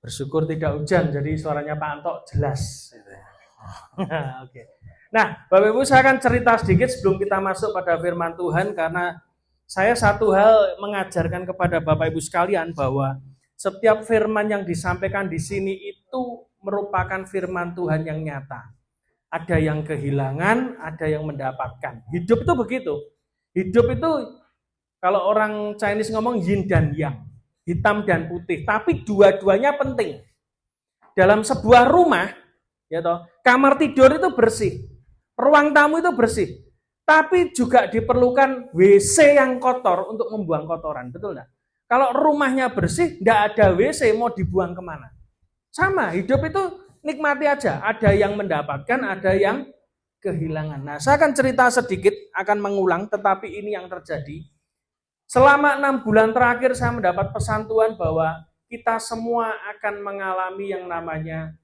Bersyukur tidak hujan, jadi suaranya Pak Anto jelas. Oke. Nah, Bapak Ibu, saya akan cerita sedikit sebelum kita masuk pada firman Tuhan, karena saya satu hal mengajarkan kepada Bapak Ibu sekalian bahwa setiap firman yang disampaikan di sini itu merupakan firman Tuhan yang nyata. Ada yang kehilangan, ada yang mendapatkan. Hidup itu begitu. Hidup itu kalau orang Chinese ngomong yin dan yang. Hitam dan putih, tapi dua-duanya penting. Dalam sebuah rumah, ya toh, kamar tidur itu bersih, ruang tamu itu bersih, tapi juga diperlukan WC yang kotor untuk membuang kotoran, betul enggak? Kalau rumahnya bersih, enggak ada WC, mau dibuang kemana? Sama, hidup itu nikmati aja, ada yang mendapatkan, ada yang kehilangan. Nah, saya akan cerita sedikit, akan mengulang, tetapi ini yang terjadi. Selama 6 bulan terakhir saya mendapat pesan Tuhan bahwa kita semua akan mengalami yang namanya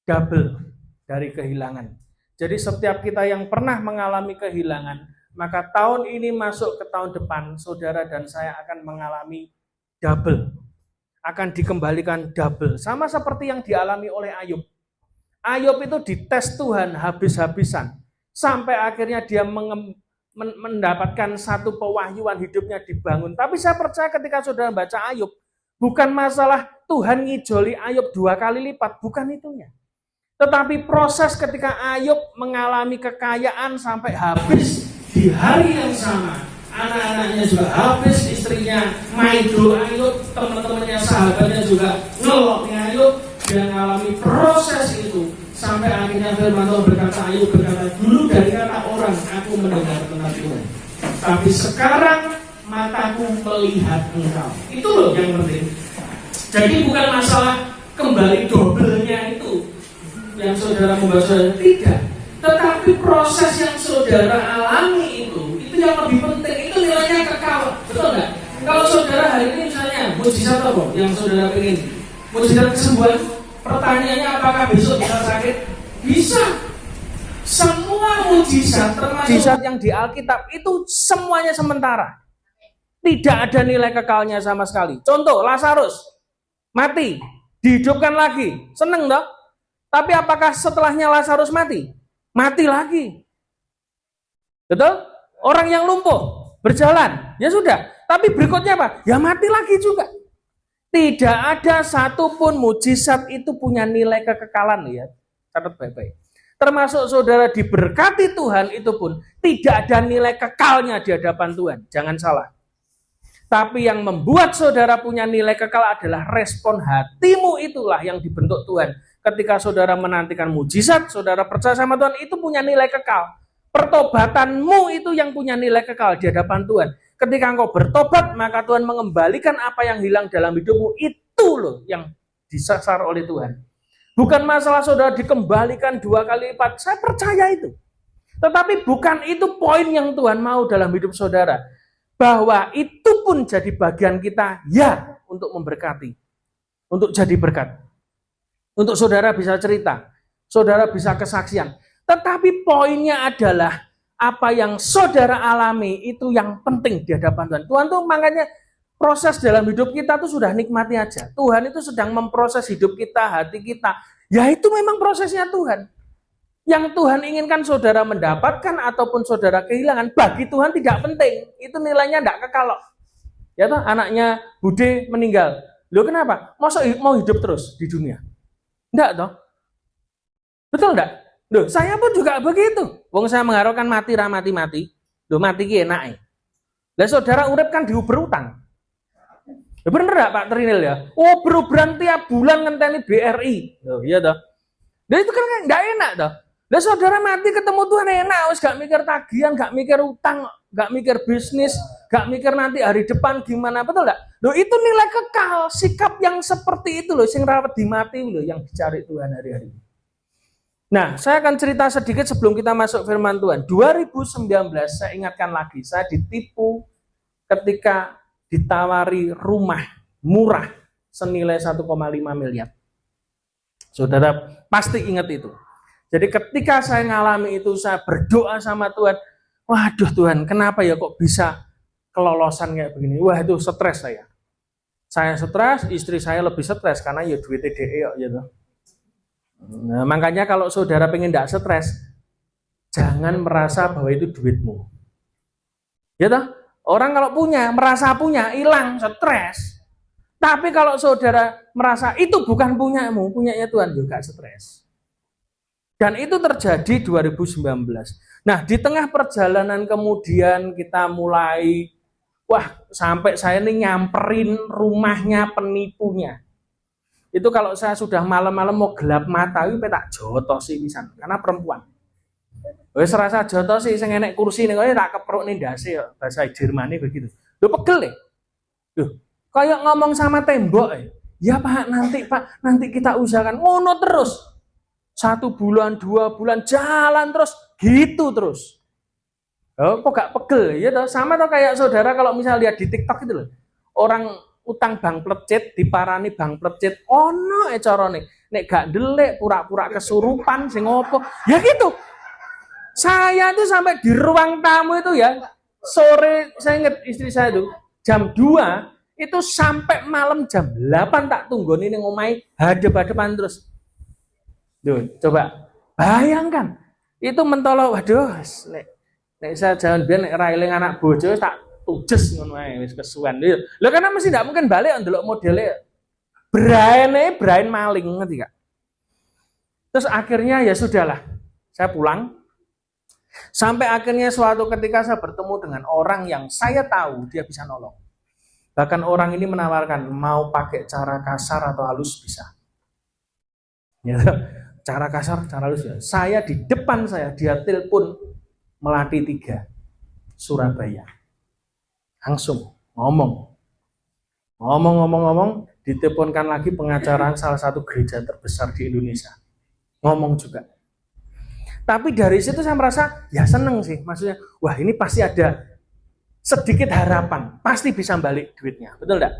double dari kehilangan. Jadi setiap kita yang pernah mengalami kehilangan, maka tahun ini masuk ke tahun depan, saudara dan saya akan mengalami double. Akan dikembalikan double. Sama seperti yang dialami oleh Ayub. Ayub itu dites Tuhan habis-habisan. Sampai akhirnya dia mendapatkan satu pewahyuan, hidupnya dibangun. Tapi saya percaya ketika saudara baca Ayub, bukan masalah Tuhan ngijoli Ayub 2 kali lipat, bukan itunya. Tetapi proses ketika Ayub mengalami kekayaan sampai habis di hari yang sama, anak-anaknya juga habis, istrinya maido Ayub, teman-temannya, sahabatnya juga ngeloknya Ayub, dia mengalami proses itu. Sampai akhirnya firman Tuhan berkata, Ayub berkata, dulu dari kata orang aku mendengar tentang Tuhan, tapi sekarang mataku melihat Engkau. Itu loh yang penting. Jadi bukan masalah kembali dobelnya itu yang saudara membaca, tidak. Tetapi proses yang saudara alami itu yang lebih penting. Itu nilainya kekal, betul nggak? Kalau saudara hari ini misalnya mujizat apa yang saudara ingin? Mujizat kesembuhan. Pertanyaannya apakah besok bisa sakit? Bisa. Semua mujizat termasuk mujizat yang di Alkitab itu semuanya sementara. Tidak ada nilai kekalnya sama sekali. Contoh, Lazarus mati, dihidupkan lagi. Seneng toh? Tapi apakah setelahnya Lazarus mati? Mati lagi. Betul? Orang yang lumpuh berjalan, ya sudah. Tapi berikutnya apa? Ya mati lagi juga. Tidak ada satupun mujizat itu punya nilai kekekalan, ya. Catat baik-baik. Termasuk saudara diberkati Tuhan itu pun tidak ada nilai kekalnya di hadapan Tuhan. Jangan salah. Tapi yang membuat saudara punya nilai kekal adalah respon hatimu, itulah yang dibentuk Tuhan. Ketika saudara menantikan mujizat, saudara percaya sama Tuhan, itu punya nilai kekal. Pertobatanmu itu yang punya nilai kekal di hadapan Tuhan. Ketika engkau bertobat, maka Tuhan mengembalikan apa yang hilang dalam hidupmu. Itu loh yang disasar oleh Tuhan. Bukan masalah saudara dikembalikan 2 kali lipat. Saya percaya itu. Tetapi bukan itu poin yang Tuhan mau dalam hidup saudara. Bahwa itu pun jadi bagian kita, ya, untuk memberkati. Untuk jadi berkat. Untuk saudara bisa cerita. Saudara bisa kesaksian. Tetapi poinnya adalah apa yang saudara alami itu yang penting di hadapan Tuhan. Tuhan tuh makanya proses dalam hidup kita tuh sudah nikmati aja. Tuhan itu sedang memproses hidup kita, hati kita. Ya itu memang prosesnya Tuhan. Yang Tuhan inginkan saudara mendapatkan ataupun saudara kehilangan, bagi Tuhan tidak penting. Itu nilainya tidak kekal. Ya toh, anaknya Bude meninggal. Loh kenapa? Masa mau hidup terus di dunia? Enggak toh? Betul enggak? Loh, saya pun juga begitu. Wong saya mengharapkan mati mati. Loh mati ki enak. Lah saudara urip kan diuber utang. Ya bener enggak Pak Trinil ya? Oh, beruberan tiap bulan ngenteni BRI. Loh, iya toh. Lah itu kan enggak enak toh. Lah saudara mati ketemu Tuhan enak, wis gak mikir tagihan, gak mikir utang, gak mikir bisnis, gak mikir nanti hari depan gimana, betul enggak? Loh itu nilai kekal, sikap yang seperti itu loh sing rawat di mati loh yang dicari Tuhan hari-hari. Nah, saya akan cerita sedikit sebelum kita masuk firman Tuhan. 2019, saya ingatkan lagi, saya ditipu ketika ditawari rumah murah senilai 1,5 miliar. Saudara pasti ingat itu. Jadi ketika saya ngalami itu, saya berdoa sama Tuhan, waduh Tuhan, kenapa ya kok bisa kelolosan kayak begini? Wah itu stres saya. Saya stres, istri saya lebih stres karena ya duitnya DE gitu. Nah, makanya kalau saudara pengen tidak stres, jangan merasa bahwa itu duitmu. Ya toh? Orang kalau punya, merasa punya, hilang, stres. Tapi kalau saudara merasa itu bukan punyamu, punyanya Tuhan, juga stres. Dan itu terjadi 2019. Nah, di tengah perjalanan kemudian kita mulai, wah, sampai saya ini nyamperin rumahnya penipunya. Itu kalau saya sudah malam-malam mau gelap mata, itu tak jotosi pisan karena perempuan. Wis rasa jotosi sing enek kursi ning kowe tak kepruk ning ndase bahasa Jermani begitu. Lho pegel ya. Loh, kayak ngomong sama tembok ya. Ya Pak, nanti kita usahakan. Ngono terus. 1 bulan, 2 bulan, jalan terus, gitu terus. Oh, kok gak pegel ya toh? Sama toh kayak saudara kalau misalnya lihat di TikTok itu loh. Orang utang bank plecet, diparani bank plecet, ono carane. Nek gak ndelik pura-pura kesurupan sing opo. Ya gitu. Saya itu sampai di ruang tamu itu ya, sore saya ingat istri saya itu jam 2 itu sampai malam jam 8 tak tunggoni ning omahe hadep-hadepan terus. Duh, coba bayangkan itu mentolo, waduh, nek saya jalan biar nek railing anak bojo tak tujes ngono ae wis kesuwen. Lho karena mesti ndak mungkin balik ndelok modele brain maling ngerti gak? Terus akhirnya ya sudahlah. Saya pulang. Sampai akhirnya suatu ketika saya bertemu dengan orang yang saya tahu dia bisa nolong. Bahkan orang ini menawarkan mau pakai cara kasar atau halus bisa. Ya. Cara kasar, cara halus ya. Saya di depan saya, dia telepon Melati 3, Surabaya. Langsung ngomong, diteleponkan lagi pengacara salah satu gereja terbesar di Indonesia. Ngomong juga. Tapi dari situ saya merasa, ya seneng sih. Maksudnya, wah ini pasti ada sedikit harapan. Pasti bisa balik duitnya. Betul enggak?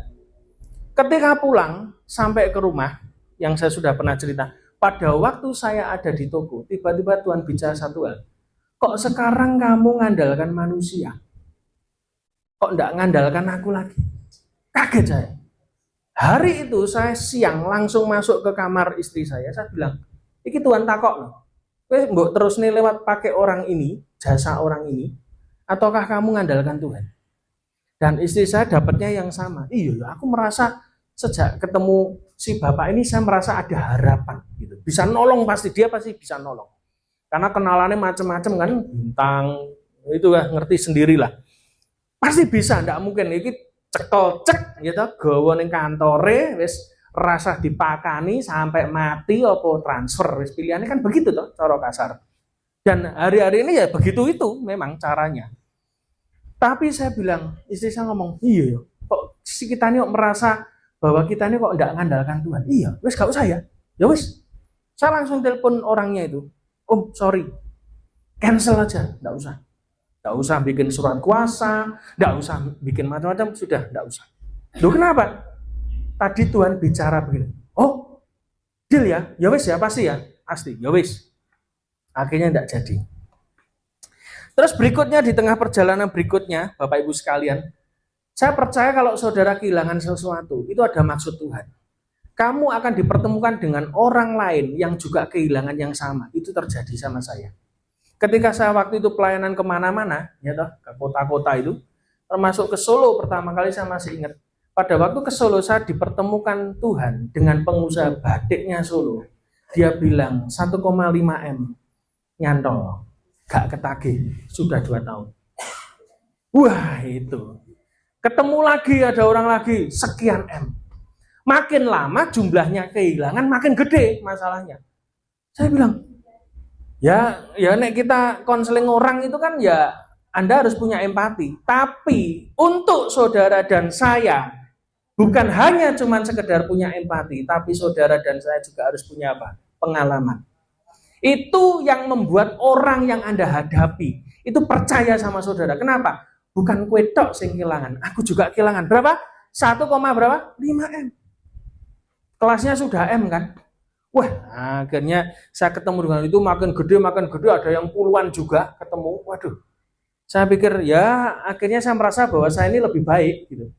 Ketika pulang, sampai ke rumah, yang saya sudah pernah cerita, pada waktu saya ada di toko, tiba-tiba Tuhan bicara satu hal. Kok sekarang kamu ngandalkan manusia? Kok enggak ngandalkan aku lagi? Kaget saya. Hari itu saya siang langsung masuk ke kamar istri saya bilang, iki Tuhan takok loh. Kowe mbok terus nih lewat pakai orang ini, jasa orang ini, ataukah kamu ngandalkan Tuhan? Dan istri saya dapatnya yang sama. Iya, aku merasa sejak ketemu si bapak ini saya merasa ada harapan gitu. Bisa nolong pasti, dia pasti bisa nolong. Karena kenalannya macam-macam kan, bintang, itu ya ngerti sendirilah. Pasti bisa, enggak mungkin iki cekel cek gitu, gawa ning kantore wis rasa dipakani sampai mati apa transfer, wis pilihannya kan begitu toh, cara kasar. Dan hari-hari ini ya begitu itu memang caranya. Tapi saya bilang, istri saya ngomong, iya kok si kita ini kok merasa bahwa kita ini kok enggak ngandalkan Tuhan. Iya, wis gak usah ya. Ya wis. Saya langsung telepon orangnya itu. Om, sorry. Cancel aja, enggak usah. Enggak usah bikin surat kuasa, enggak usah bikin macam-macam, sudah enggak usah. Loh kenapa? Tadi Tuhan bicara begini. Oh, deal ya? Ya wis ya, pasti ya. Pasti. Ya wis. Akhirnya enggak jadi. Terus berikutnya di tengah perjalanan berikutnya, Bapak Ibu sekalian, saya percaya kalau saudara kehilangan sesuatu, itu ada maksud Tuhan. Kamu akan dipertemukan dengan orang lain yang juga kehilangan yang sama. Itu terjadi sama saya. Ketika saya waktu itu pelayanan kemana-mana, ya toh, ke kota-kota itu, termasuk ke Solo pertama kali saya masih ingat. Pada waktu ke Solo saya dipertemukan Tuhan dengan pengusaha batiknya Solo. Dia bilang 1,5 M nyantol, gak ketagih, sudah 2 tahun. Wah itu. Ketemu lagi ada orang lagi sekian M. Makin lama jumlahnya kehilangan makin gede masalahnya. Saya bilang, ya nek kita konseling orang itu kan ya Anda harus punya empati. Tapi untuk saudara dan saya bukan hanya cuma sekedar punya empati, tapi saudara dan saya juga harus punya apa? Pengalaman. Itu yang membuat orang yang Anda hadapi itu percaya sama saudara. Kenapa? Bukan kue tok sing kehilangan, aku juga kehilangan. Berapa? 1, berapa? 5 M. Kelasnya sudah M kan? Wah, akhirnya saya ketemu dengan itu makin gede, ada yang puluhan juga ketemu. Waduh, saya pikir ya akhirnya saya merasa bahwa saya ini lebih baik gitu.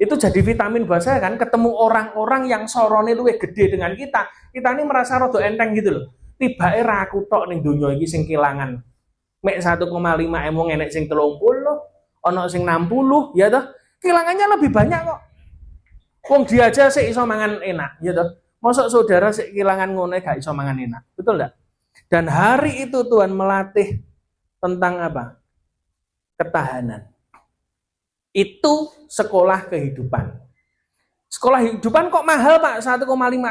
Itu jadi vitamin buat saya kan, ketemu orang-orang yang sorone luwih gede dengan kita. Kita ini merasa rada enteng gitu loh. Tibake ra aku tok ning donya iki sing kelangan. Mek 1,5 M wong enek sing 30, ana sing 60, ya toh. Kelangannya lebih banyak kok. Wong dia aja sik iso mangan enak, ya toh. Mosok saudara sik kelangan ngono gak iso mangan enak. Betul enggak? Dan hari itu Tuhan melatih tentang apa? Ketahanan. Itu sekolah kehidupan. Sekolah kehidupan kok mahal Pak? 1,5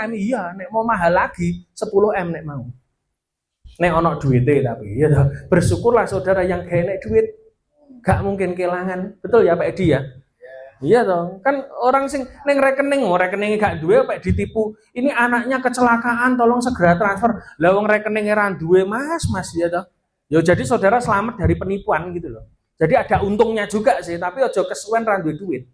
M. Iya, nek mau mahal lagi 10 M nek mau. Nek ono duite tapi ya bersyukurlah saudara yang gak enek duit. Gak mungkin kehilangan. Betul ya Pak Edi ya? Iya dong. Kan orang sing ning rekening gak duwe Pak ditipu. Ini anaknya kecelakaan, tolong segera transfer. Lah wong rekeningnya ra duwe Mas ya toh. Ya jadi saudara selamat dari penipuan gitu loh. Jadi ada untungnya juga sih, tapi ojo kesuwen ra duwe duit.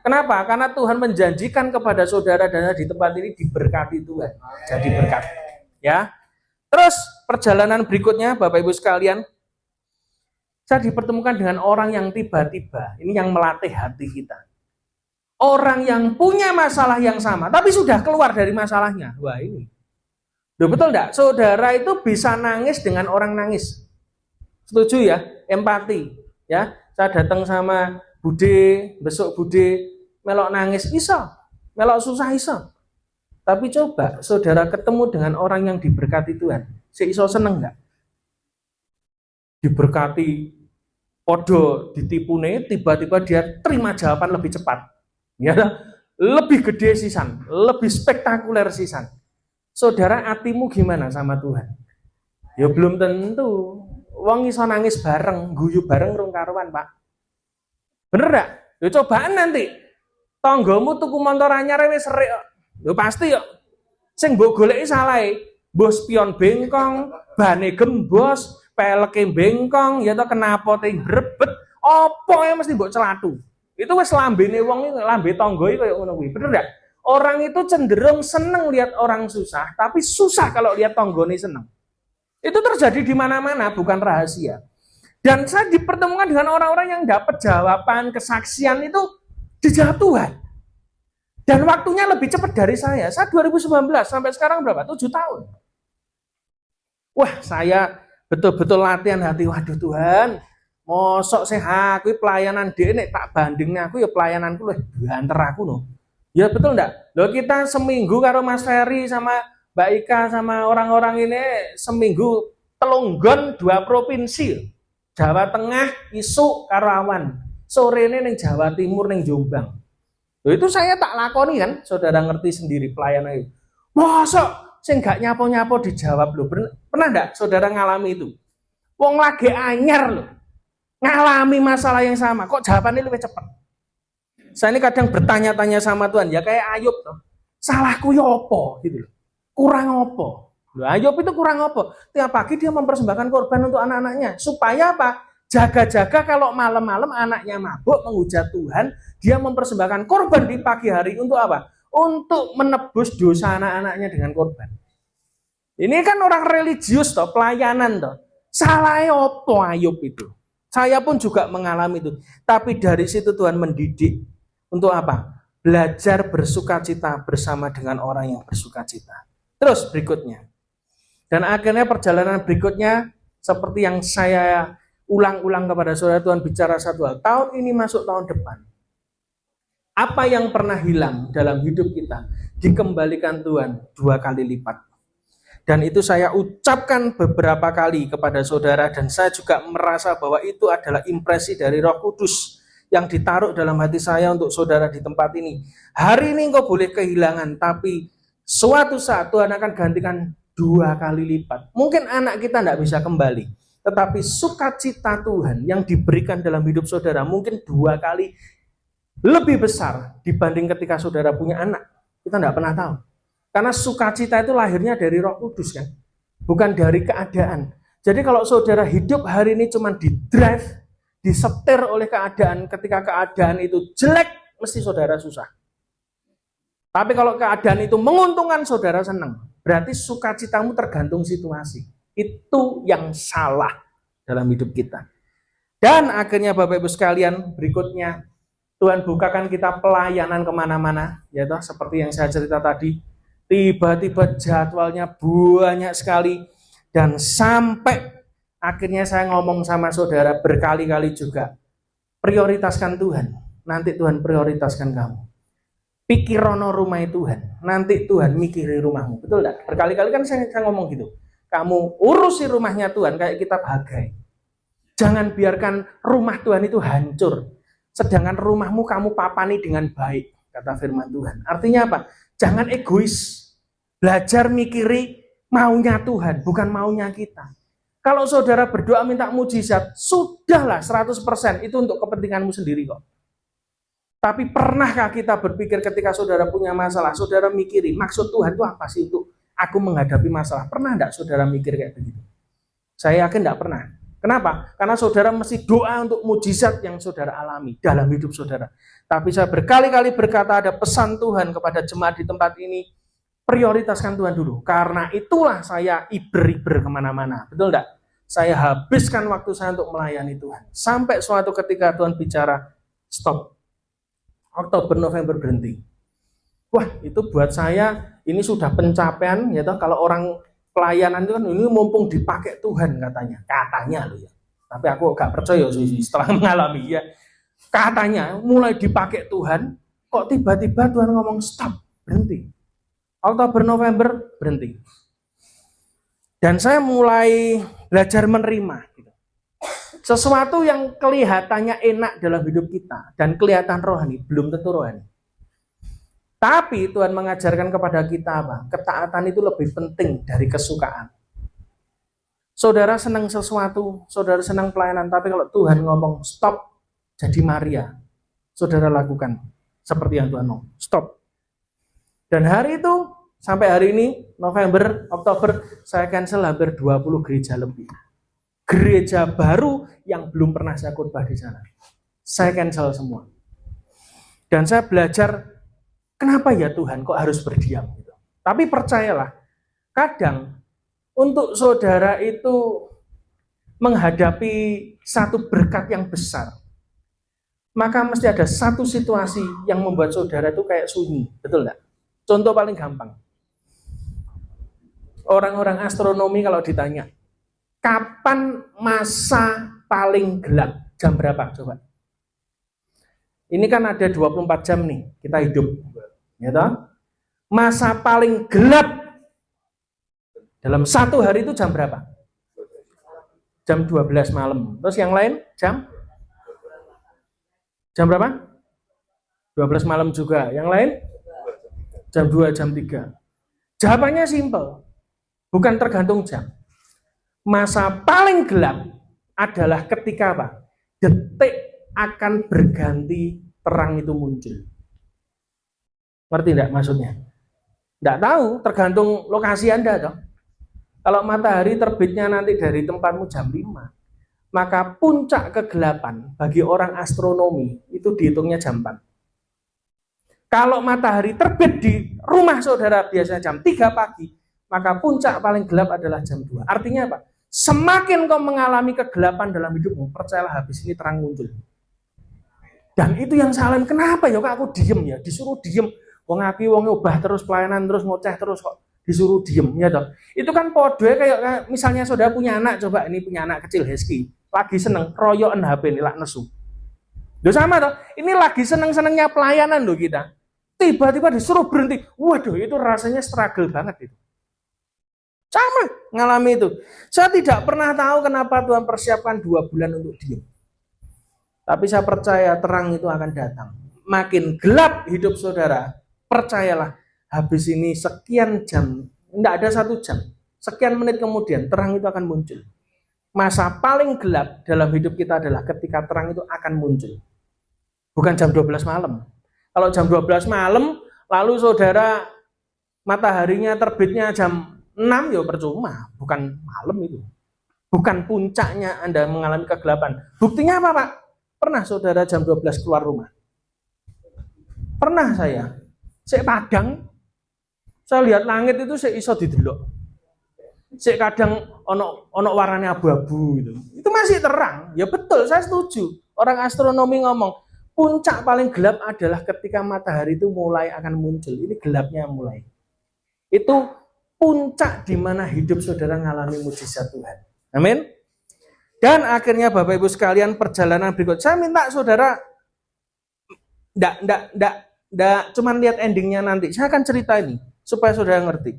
Kenapa? Karena Tuhan menjanjikan kepada saudara dan di tempat ini diberkati Tuhan. Jadi berkat. Ya. Terus perjalanan berikutnya Bapak Ibu sekalian, saya dipertemukan dengan orang yang tiba-tiba, ini yang melatih hati kita. Orang yang punya masalah yang sama, tapi sudah keluar dari masalahnya. Wah ini. Loh, betul enggak? Saudara itu bisa nangis dengan orang nangis. Setuju ya? Empati. Ya, saya datang sama Bude, besok Bude melok nangis, iso. Melok susah iso. Tapi coba saudara ketemu dengan orang yang diberkati Tuhan. Si iso seneng enggak? Diberkati, podo ditipune, tiba-tiba dia terima jawaban lebih cepat. Ya, lebih gede sisan, lebih spektakuler sisan. Saudara, hatimu gimana sama Tuhan? Ya belum tentu. Wong iso nangis bareng, guyu bareng rung karuan, Pak. Bener enggak? Ya cobaan nanti. Tanggamu tuku motor anyar wis serik kok. Ya pasti kok. Sing mbok goleki salahe, mbok spion bengkong, bane gembos, peleke bengkong, ya toh kenapote brebet, apa ya mesti mbok celatu. Itu wis lambene wong iki, lambe tangga iki kaya ngono kuwi. Bener enggak? Orang itu cenderung seneng lihat orang susah, tapi susah kalau lihat tanggane seneng. Itu terjadi di mana-mana, bukan rahasia. Dan saya dipertemukan dengan orang-orang yang dapat jawaban, kesaksian itu dijawab Tuhan. Dan waktunya lebih cepat dari saya. Saya 2019 sampai sekarang berapa? 7 tahun. Wah, saya betul-betul latihan hati. Waduh Tuhan, mosok saya aku pelayanan dene tak bandingnya aku ya pelayananku loh banter aku loh. Ya betul enggak? Loh kita seminggu karo Mas Ferry sama Mbak Ika sama orang-orang ini seminggu telunggon 2 provinsi. Jawa Tengah, Isuk, Karawan. Sore ini ning Jawa Timur ning Jombang. Loh, itu saya tak lakoni kan, saudara ngerti sendiri pelayanan itu. Mosok sing gak nyapo-nyapo dijawab loh. Pernah enggak saudara ngalami itu? Wong lagi anyar loh. Ngalami masalah yang sama, kok jawabannya lebih cepat. Saya ini kadang bertanya-tanya sama Tuhan, ya kayak Ayub loh. Salahku ya apa gitu loh. Kurang apa? Loh, Ayub itu kurang apa? Tiap pagi dia mempersembahkan korban untuk anak-anaknya. Supaya apa? Jaga-jaga kalau malam-malam anaknya mabuk menghujat Tuhan, dia mempersembahkan korban di pagi hari untuk apa? Untuk menebus dosa anak-anaknya dengan korban. Ini kan orang religius toh, pelayanan toh. Salahnya apa Ayub itu? Saya pun juga mengalami itu. Tapi dari situ Tuhan mendidik untuk apa? Belajar bersukacita bersama dengan orang yang bersukacita. Terus berikutnya. Dan akhirnya perjalanan berikutnya seperti yang saya ulang-ulang kepada saudara, Tuhan bicara satu hal. Tahun ini masuk tahun depan. Apa yang pernah hilang dalam hidup kita dikembalikan Tuhan 2 kali lipat. Dan itu saya ucapkan beberapa kali kepada saudara dan saya juga merasa bahwa itu adalah impresi dari Roh Kudus yang ditaruh dalam hati saya untuk saudara di tempat ini. Hari ini engkau boleh kehilangan, tapi suatu saat Tuhan akan gantikan 2 kali lipat. Mungkin anak kita tidak bisa kembali, tetapi sukacita Tuhan yang diberikan dalam hidup saudara mungkin 2 kali lebih besar dibanding ketika saudara punya anak. Kita tidak pernah tahu. Karena sukacita itu lahirnya dari Roh Kudus kan, bukan dari keadaan. Jadi kalau saudara hidup hari ini cuma di-drive, disetir oleh keadaan, ketika keadaan itu jelek, mesti saudara susah. Tapi kalau keadaan itu menguntungkan, saudara senang. Berarti sukacitamu tergantung situasi. Itu yang salah dalam hidup kita. Dan akhirnya Bapak Ibu sekalian, berikutnya, Tuhan bukakan kita pelayanan kemana-mana, ya toh, seperti yang saya cerita tadi. Tiba-tiba jadwalnya banyak sekali, dan sampai akhirnya saya ngomong sama saudara berkali-kali juga, prioritaskan Tuhan, nanti Tuhan prioritaskan kamu. Pikirono rumah Tuhan, nanti Tuhan mikiri rumahmu, betul enggak? Berkali-kali kan saya ngomong gitu, kamu urusi rumahnya Tuhan kayak kita bagai. Jangan biarkan rumah Tuhan itu hancur, sedangkan rumahmu kamu papani dengan baik, kata firman Tuhan. Artinya apa? Jangan egois. Belajar mikiri maunya Tuhan, bukan maunya kita. Kalau saudara berdoa minta mujizat, sudahlah 100% itu untuk kepentinganmu sendiri kok. Tapi pernahkah kita berpikir ketika saudara punya masalah, saudara mikiri, maksud Tuhan itu apa sih untuk aku menghadapi masalah? Pernah enggak saudara mikir kayak begitu? Saya yakin enggak pernah. Kenapa? Karena saudara mesti doa untuk mujizat yang saudara alami dalam hidup saudara. Tapi saya berkali-kali berkata ada pesan Tuhan kepada jemaat di tempat ini, prioritaskan Tuhan dulu. Karena itulah saya iber-iber kemana-mana. Betul enggak? Saya habiskan waktu saya untuk melayani Tuhan. Sampai suatu ketika Tuhan bicara, stop. Oktober, November berhenti. Wah, itu buat saya ini sudah pencapaian, ya toh, kalau orang pelayanan itu kan ini mumpung dipakai Tuhan katanya loh ya. Tapi aku gak percaya sih setelah mengalami ya. Katanya mulai dipakai Tuhan, kok tiba-tiba Tuhan ngomong stop, berhenti. Oktober, November berhenti. Dan saya mulai belajar menerima gitu. Sesuatu yang kelihatannya enak dalam hidup kita dan kelihatan rohani, belum tentu rohani. Tapi Tuhan mengajarkan kepada kita apa? Ketaatan itu lebih penting dari kesukaan. Saudara senang sesuatu, saudara senang pelayanan, tapi kalau Tuhan ngomong stop, jadi Maria, saudara lakukan seperti yang Tuhan mau. Stop. Dan hari itu, sampai hari ini, November, Oktober, saya cancel hampir 20 gereja lebih. Gereja baru yang belum pernah saya khotbah di sana. Saya cancel semua. Dan saya belajar, kenapa ya Tuhan kok harus berdiam gitu. Tapi percayalah, kadang untuk saudara itu menghadapi satu berkat yang besar, maka mesti ada satu situasi yang membuat saudara itu kayak sunyi, betul enggak? Contoh paling gampang. Orang-orang astronomi kalau ditanya, kapan masa paling gelap? Jam berapa coba? Ini kan ada 24 jam nih kita hidup. Ya toh? Masa paling gelap dalam satu hari itu jam berapa? Jam 12 malam. Terus yang lain jam berapa? 12 malam juga. Yang lain jam 2, jam 3. Jawabannya simpel. Bukan tergantung jam. Masa paling gelap adalah ketika apa? Detik akan berganti terang itu muncul. Ngerti enggak maksudnya? Enggak tahu, tergantung lokasi Anda toh. Kalau matahari terbitnya nanti dari tempatmu jam 5, maka puncak kegelapan bagi orang astronomi itu dihitungnya jam 4. Kalau matahari terbit di rumah saudara biasanya jam 3 pagi, maka puncak paling gelap adalah jam 2. Artinya apa? Semakin kau mengalami kegelapan dalam hidupmu, percayalah habis ini terang muncul. Dan itu yang salah. Kenapa ya kok aku diem ya? Disuruh diem. Wong aki wong obah terus pelayanan terus ngoceh terus kok disuruh diem ya toh. Itu kan podo kayak misalnya saudara punya anak, coba ini punya anak kecil Hesky, lagi seneng royokan HP ini lak nesu. Loh sama toh. Ini lagi seneng-senengnya pelayanan loh kita. Tiba-tiba disuruh berhenti. Waduh, itu rasanya struggle banget itu. Sama ngalami itu. Saya tidak pernah tahu kenapa Tuhan persiapkan 2 bulan untuk diam. Tapi saya percaya terang itu akan datang. Makin gelap hidup saudara, percayalah habis ini sekian jam, tidak ada 1 jam, sekian menit kemudian terang itu akan muncul. Masa paling gelap dalam hidup kita adalah ketika terang itu akan muncul. Bukan jam 12 malam. Kalau jam 12 malam, lalu saudara mataharinya terbitnya jam 6 ya percuma, bukan malam itu. Bukan puncaknya Anda mengalami kegelapan. Buktinya apa, Pak? Pernah saudara jam 12 keluar rumah? Pernah saya. Saya padang, saya lihat langit itu saya iso didelok. Saya kadang ono warnanya abu-abu gitu. Itu masih terang. Ya betul, saya setuju. Orang astronomi ngomong, puncak paling gelap adalah ketika matahari itu mulai akan muncul. Ini gelapnya mulai. Itu puncak di mana hidup saudara mengalami mujizat Tuhan. Amin. Dan akhirnya Bapak Ibu sekalian, perjalanan berikut. Saya minta saudara enggak cuman lihat endingnya nanti. Saya akan cerita ini supaya saudara ngerti.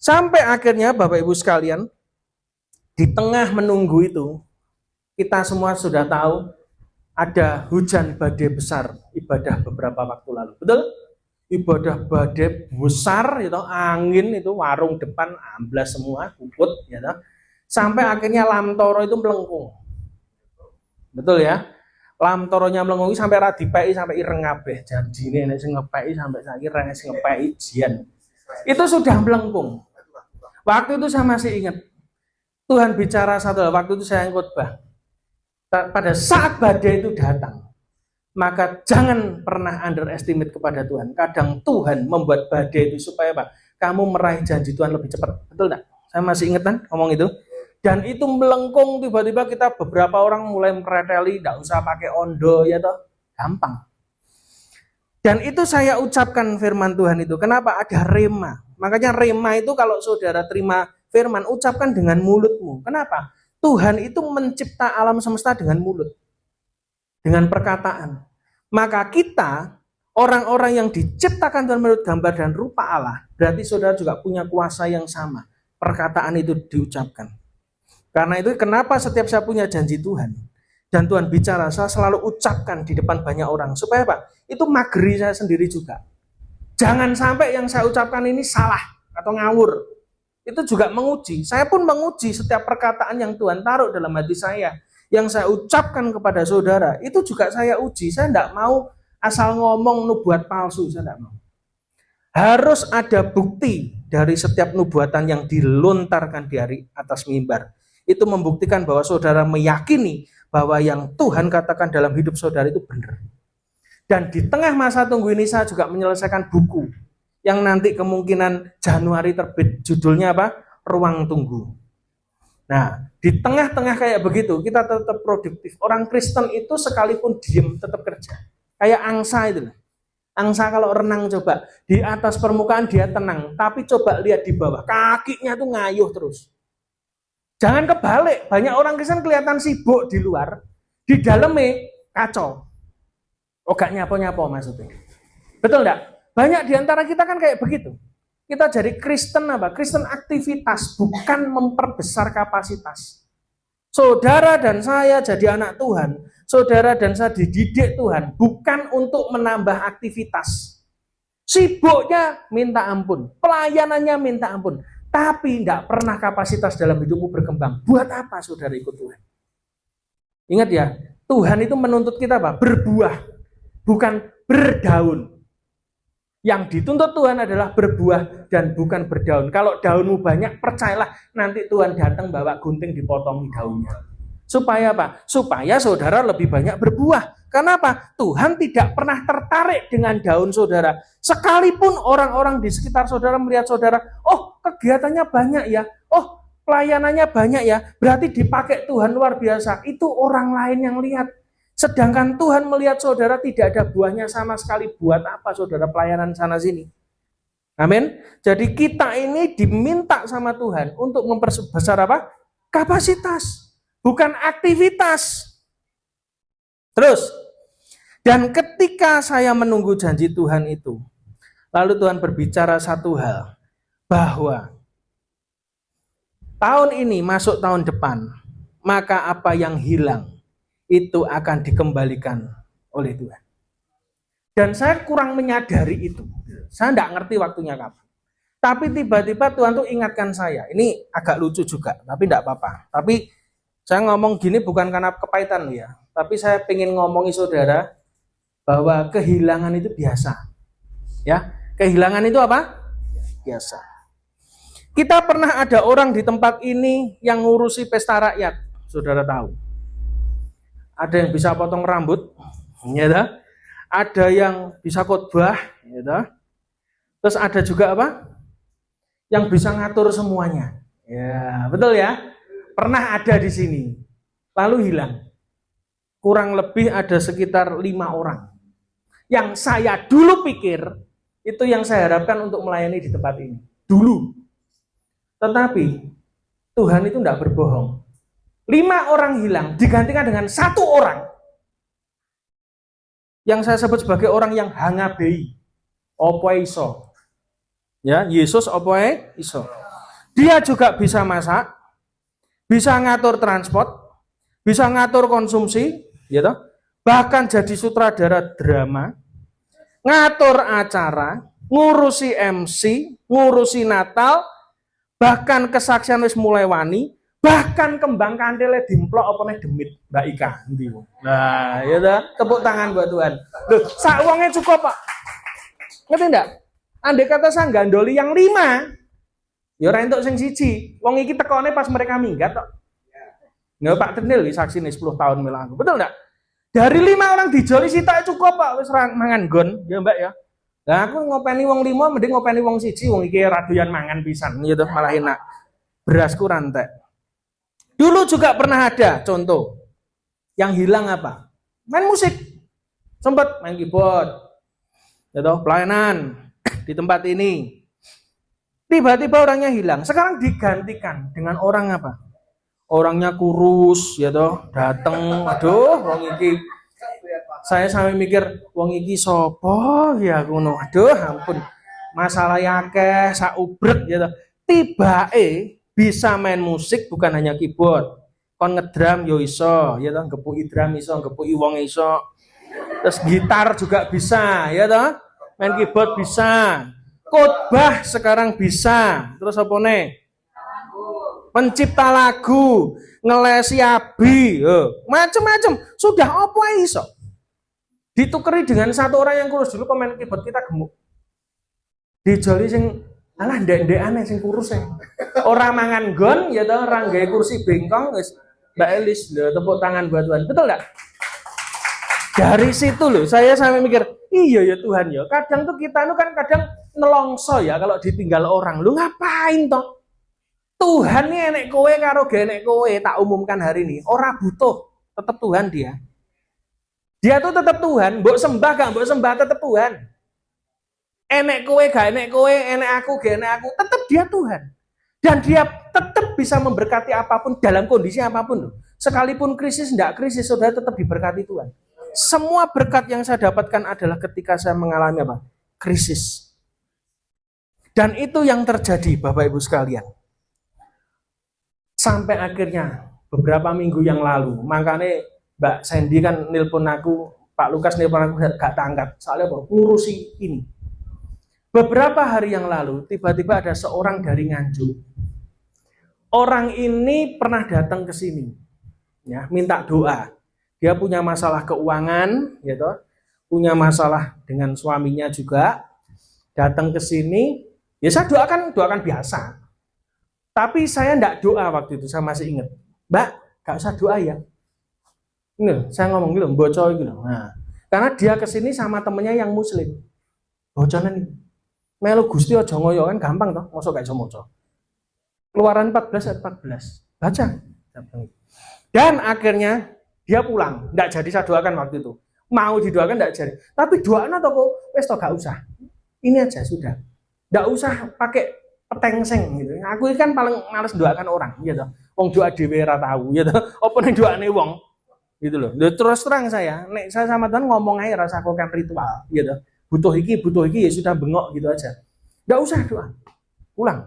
Sampai akhirnya Bapak Ibu sekalian, di tengah menunggu itu, kita semua sudah tahu ada hujan badai besar ibadah beberapa waktu lalu. Betul? Ibadah badai besar, itu angin itu warung depan amblas semua, kuput, ya toh. Sampai akhirnya lamtoro itu melengkung. Betul ya? Lamtoronya melengkung sampai radipei sampai ireng kabeh. Janjine nek sing ngepeki sampai saiki rene sing ngepeki jian. Itu sudah melengkung. Waktu itu saya masih ingat. Tuhan bicara satu hal, waktu itu saya khotbah. Pada saat badai itu datang, maka jangan pernah underestimate kepada Tuhan. Kadang Tuhan membuat badai itu supaya apa? Kamu meraih janji Tuhan lebih cepat. Betul enggak? Saya masih ingat kan ngomong itu. Dan itu melengkung, tiba-tiba kita beberapa orang mulai mereteli, enggak usah pakai ondo ya toh, gampang. Dan itu saya ucapkan firman Tuhan itu. Kenapa? Ada rema. Makanya rema itu kalau saudara terima firman, ucapkan dengan mulutmu. Kenapa? Tuhan itu mencipta alam semesta dengan mulut, dengan perkataan. Maka kita, orang-orang yang diciptakan Tuhan menurut gambar dan rupa Allah, berarti saudara juga punya kuasa yang sama. Perkataan itu diucapkan. Karena itu kenapa setiap saya punya janji Tuhan, dan Tuhan bicara, saya selalu ucapkan di depan banyak orang. Supaya apa? Itu mageri saya sendiri juga. Jangan sampai yang saya ucapkan ini salah atau ngawur. Itu juga menguji. Saya pun menguji setiap perkataan yang Tuhan taruh dalam hati saya. Yang saya ucapkan kepada saudara, itu juga saya uji. Saya tidak mau asal ngomong nubuat palsu. Saya tidak mau. Harus ada bukti dari setiap nubuatan yang dilontarkan di hari atas mimbar. Itu membuktikan bahwa saudara meyakini bahwa yang Tuhan katakan dalam hidup saudara itu benar. Dan di tengah masa tunggu ini saya juga menyelesaikan buku yang nanti kemungkinan Januari terbit, judulnya apa? Ruang Tunggu. Nah, di tengah-tengah kayak begitu, kita tetap produktif. Orang Kristen itu sekalipun diem, tetap kerja. Kayak angsa itu. Angsa kalau renang coba, di atas permukaan dia tenang, tapi coba lihat di bawah, kakinya tuh ngayuh terus. Jangan kebalik, banyak orang Kristen kelihatan sibuk di luar, di dalamnya kacau. Oh, gak nyapo-nyapo maksudnya. Betul enggak? Banyak di antara kita kan kayak begitu. Kita jadi Kristen apa? Kristen aktivitas, bukan memperbesar kapasitas. Saudara dan saya jadi anak Tuhan. Saudara dan saya dididik Tuhan, bukan untuk menambah aktivitas. Sibuknya minta ampun, pelayanannya minta ampun. Tapi tidak pernah kapasitas dalam hidupmu berkembang. Buat apa saudara ikut Tuhan? Ingat ya, Tuhan itu menuntut kita apa? Berbuah, bukan berdaun. Yang dituntut Tuhan adalah berbuah dan bukan berdaun. Kalau daunmu banyak, percayalah nanti Tuhan datang bawa gunting dipotongi daunnya. Supaya apa? Supaya saudara lebih banyak berbuah. Karena apa? Tuhan tidak pernah tertarik dengan daun saudara. Sekalipun orang-orang di sekitar saudara melihat saudara, oh kegiatannya banyak ya, oh pelayanannya banyak ya, berarti dipakai Tuhan luar biasa. Itu orang lain yang lihat. Sedangkan Tuhan melihat saudara tidak ada buahnya sama sekali. Buat apa saudara pelayanan sana sini? Amin. Jadi kita ini diminta sama Tuhan untuk memperbesar apa? Kapasitas, bukan aktivitas. Terus, dan ketika saya menunggu janji Tuhan itu, lalu Tuhan berbicara satu hal, bahwa tahun ini masuk tahun depan, maka apa yang hilang itu akan dikembalikan oleh Tuhan. Dan saya kurang menyadari itu. Saya tidak ngerti waktunya kapan. Tapi tiba-tiba Tuhan tuh ingatkan saya. Ini agak lucu juga, tapi tidak apa-apa. Tapi saya ngomong gini bukan karena kepahitan ya. Tapi saya pengen ngomongi saudara bahwa kehilangan itu biasa. Ya, kehilangan itu apa? Biasa. Kita pernah ada orang di tempat ini yang ngurusi pesta rakyat. Saudara tahu. Ada yang bisa potong rambut, ya, ada yang bisa khotbah, ya, terus ada juga apa? Yang bisa ngatur semuanya, ya betul ya. Pernah ada di sini, lalu hilang. kurang lebih ada sekitar 5 orang. Yang saya dulu pikir, itu yang saya harapkan untuk melayani di tempat ini. Dulu. Tetapi, Tuhan itu tidak berbohong. 5 orang hilang, digantikan dengan 1 orang. Yang saya sebut sebagai orang yang hangabei. Opo iso. Ya, Yesus opo iso. Dia juga bisa masak, bisa ngatur transport, bisa ngatur konsumsi, gitu. Bahkan jadi sutradara drama, ngatur acara, ngurusi MC, ngurusi Natal, bahkan kesaksian wis mulai wani, bahkan kembang kandile dimplok apa nih demit Mbak Ika. Nah, ya dah, tepuk tangan buat Tuhan. Loh, sak wonge cukup, Pak. Ngerti enggak? Andai kata saya gandoli yang 5, ya ora entuk sing siji. Wong iki tekone pas mereka minggat kok. Nggak Pak Ternil saksi nih 10 tahun milang. Betul enggak? Dari 5 orang dijoli sitok cukup Pak wis mangan gon, ya Mbak ya. Lah aku ngopeni wong 5 mending ngopeni wong siji, wong iki radoyan mangan pisan gitu malah enak. Berasku rantek. Dulu juga pernah ada contoh. Yang hilang apa? Main musik. Sempat main keyboard. Gitu, pelayanan di tempat ini. Tiba-tiba orangnya hilang. Sekarang digantikan dengan orang apa? Orangnya kurus, ya toh, dateng, aduh, wong iki. Saya sampai mikir, wong iki sopo ya kuno. Aduh, ampun. Masalah akeh, saubrek, ya toh. Tibae bisa main musik bukan hanya keyboard. Kon ngedram yo iso, ya toh, gepuki drum iso, gepuki wong iso. Terus gitar juga bisa, ya toh. Main keyboard bisa. Khotbah sekarang bisa. Terus apa nih? Pencipta lagu, ngelesi abi, macem-macem. Sudah apa iso? Ditukeri dengan 1 orang yang kurus dulu pemain keyboard kita gemuk. Dijoli sing alah ndek-ndek aneh sing kurus ya. Orang mangan gon, ya toh orang gawe kursi bengkong, guys. Mbak Elis, tepuk tangan buat Tuhan. Betul enggak? Dari situ loh, saya sampai mikir, iya ya Tuhan ya. Kadang tuh kita itu kan kadang nelongso ya kalau ditinggal orang. Lu ngapain toh? Tuhan nih enek kowe karo genek kowe tak umumkan hari ini. Ora butuh, tetap Tuhan dia. Dia tuh tetap Tuhan, mbok sembah gak mbok sembah tetap Tuhan. Enek kowe gak enek kowe, enek aku gak enek aku, tetap dia Tuhan. Dan dia tetap bisa memberkati apapun dalam kondisi apapun. Sekalipun krisis enggak krisis, saudara tetap diberkati Tuhan. Semua berkat yang saya dapatkan adalah ketika saya mengalami apa? Krisis. Dan itu yang terjadi Bapak Ibu sekalian. Sampai akhirnya beberapa minggu yang lalu, makanya Mbak Sandy kan nelpon aku, Pak Lukas nelpon aku gak tangkap, soalnya apa? Ngurusi ini. Beberapa hari yang lalu, tiba-tiba ada seorang dari Nganjuk. Orang ini pernah datang ke sini, ya, minta doa. Dia punya masalah keuangan, gitu, punya masalah dengan suaminya juga. Datang ke sini, ya saya doakan biasa. Tapi saya enggak doa waktu itu, saya masih ingat. Mbak, gak usah doa ya. Ini, saya ngomong gitu, bocor gitu. Nah, karena dia kesini sama temennya yang muslim. Bocoran ini. Melu Gusti aja ngoyo kan gampang toh, mosok gak iso maca. Keluaran 14 ayat 14. Baca. Dan akhirnya dia pulang. Enggak jadi saya doakan waktu itu. Mau didoakan enggak jadi. Tapi doakan atau kok wis toh gak usah. Ini aja sudah. Enggak usah pakai petengseng gitu. Aku kan paling males doakan orang, gitu. Wong doa dhewe ora tahu, gitu. Apa ning doane wong, gitu loh. Terus terang saya, nek saya sama Tuhan ngomong aja rasa lakukan ritual, gitu. Butuh iki ya sudah bengok gitu aja. Enggak usah doa. Pulang.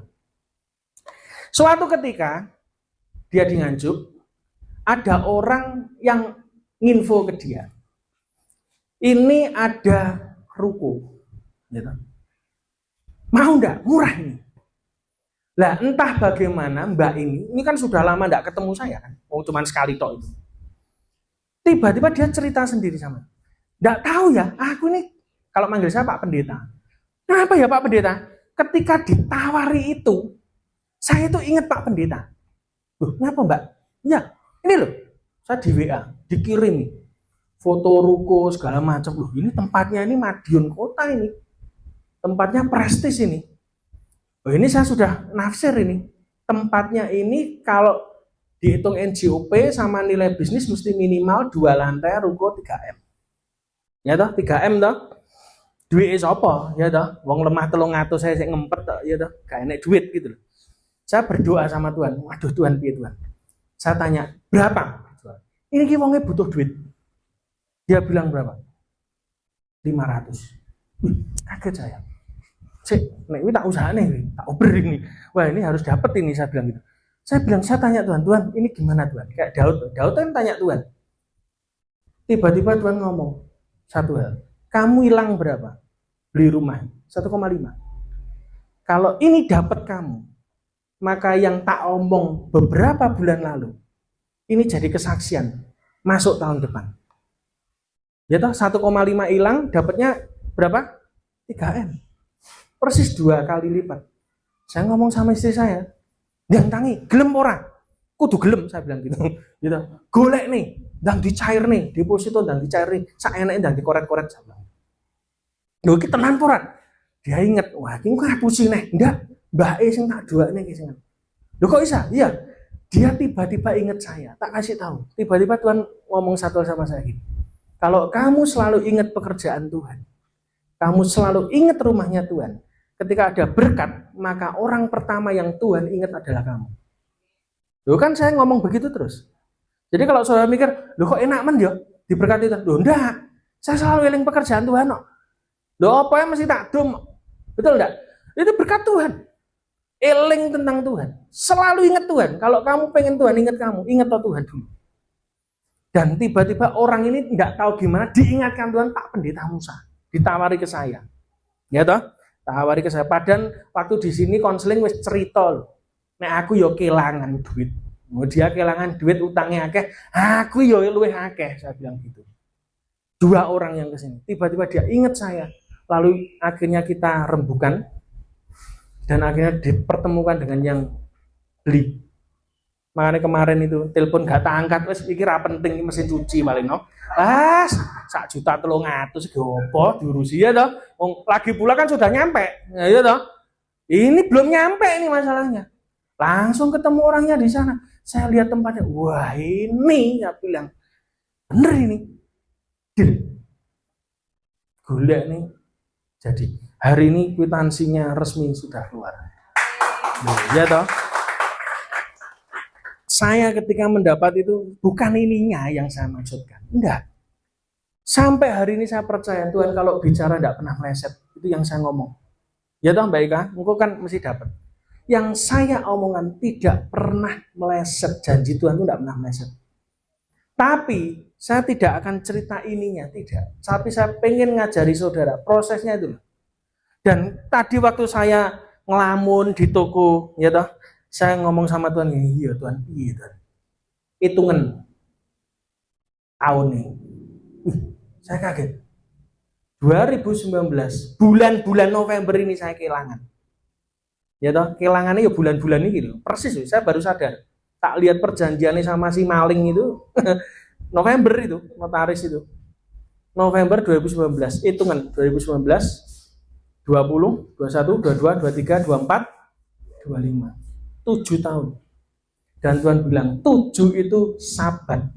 Suatu ketika dia di Nganjuk, ada orang yang nginfo ke dia. Ini ada ruko, gitu. Mau enggak? Murah ini. Lah entah bagaimana Mbak ini kan sudah lama enggak ketemu saya kan, cuman sekali tok itu. Tiba-tiba dia cerita sendiri sama. Enggak tahu ya, aku ini kalau manggil saya Pak Pendeta. Kenapa ya Pak Pendeta? Ketika ditawari itu, saya tuh ingat Pak Pendeta. Loh, kenapa Mbak? Ya, ini loh, saya di WA, dikirim foto ruko segala macam. Loh, ini tempatnya ini Madiun Kota ini. Tempatnya prestis ini. Oh, ini saya sudah nafsir ini. Tempatnya ini kalau Dihitung NJOP sama nilai bisnis mesti minimal 2 lantai ruko 3M. Ya toh, 3M toh. Duit sapa? Ya toh, wong lemah 300 saya sik ngempet toh, ya toh, gak enek duit gitu loh. Saya berdoa sama Tuhan, waduh Tuhan piye Tuhan? Saya tanya, berapa? Ini ki wongnya butuh duit. Dia bilang berapa? 500. Wih, kaget saya. Cek, nek ini tak usaha nih, tak oper ini. Wah, ini harus dapat ini, saya bilang gitu. Saya tanya Tuhan, Tuhan, ini gimana Tuhan? Kayak Daud kan tanya Tuhan. Tiba-tiba Tuhan ngomong satu hal. Kamu hilang berapa? Beli rumah 1,5. Kalau ini dapat kamu, maka yang tak omong beberapa bulan lalu, ini jadi kesaksian masuk tahun depan. Ya toh 1,5 hilang, dapatnya berapa? 3M. Persis 2 kali lipat. Saya ngomong sama istri saya, yang tangi, gelem ora? Kudu gelem, saya bilang gitu. Gitu. Golek nih, dan dicair nih, deposito dan dicair nih, saeneke dan dikoret-koret saya bilang. Lho iki tenan ora? Dia inget, wah iki kok pusing nih. Ndak, mbake sing tak doakne iki sing. Lho kok bisa? Iya. Dia tiba-tiba inget saya, tak kasih tahu. Tiba-tiba Tuhan ngomong satu sama saya gini. Kalau kamu selalu ingat pekerjaan Tuhan, kamu selalu ingat rumahnya Tuhan, ketika ada berkat, maka orang pertama yang Tuhan ingat adalah kamu. Loh kan saya ngomong begitu terus. Jadi kalau saudara mikir, loh kok enak men ya, diberkati Tuhan. Loh enggak, saya selalu eling pekerjaan Tuhan kok. Loh apa yang mesti tak dom? Betul enggak? Itu berkat Tuhan. Eling tentang Tuhan. Selalu ingat Tuhan. Kalau kamu pengen Tuhan ingat kamu, ingat Tuhan dulu. Dan tiba-tiba orang ini enggak tahu gimana diingatkan Tuhan, Pak Pendeta Musa. Ditawari ke saya. Ya toh? Tawari ke saya. Padahal waktu di sini konseling wis cerita loh. Nek aku yo kelangan duit. Dia kelangan duit, utangnya akeh, aku yo luwih akeh, saya bilang gitu. 2 orang yang kesini. Tiba-tiba dia ingat saya. Lalu akhirnya kita rembukan dan akhirnya dipertemukan dengan yang beli. Makanya kemarin itu telepon gak tak angkat, wes pikir apa penting mesin cuci paling no. $1,300,000 gopo diurusi ya toh. Lagi pula kan sudah nyampe. Ya toh. Ini belum nyampe ini masalahnya. Langsung ketemu orangnya di sana. Saya lihat tempatnya. Wah, ini ya bilang. Bener ini. Golek nih. Jadi hari ini kwitansinya resmi sudah keluar. Ya toh. Saya ketika mendapat itu bukan ininya yang saya maksudkan. Enggak. Sampai hari ini saya percaya Tuhan kalau bicara enggak pernah meleset. Itu yang saya ngomong. Ya toh Mbak Ika, engkau kan mesti dapat. Yang saya omongan tidak pernah meleset. Janji Tuhan itu enggak pernah meleset. Tapi saya tidak akan cerita ininya, tidak. Tapi saya pengen ngajari saudara prosesnya itu. Dan tadi waktu saya ngelamun di toko, ya toh, saya ngomong sama Tuhan, iya Tuhan, iya Tuhan. Hitungan tahun ini. Saya kaget. 2019, bulan-bulan November ini saya kehilangan. Ya toh, kehilangannya ya bulan-bulan ini gitu. Persis, saya baru sadar. Tak lihat perjanjiannya sama si maling itu. November itu, notaris itu. November 2019, hitungan 2019, 20, 21, 22, 23, 24, 25. 7 tahun. Dan Tuhan bilang, 7 itu sabat.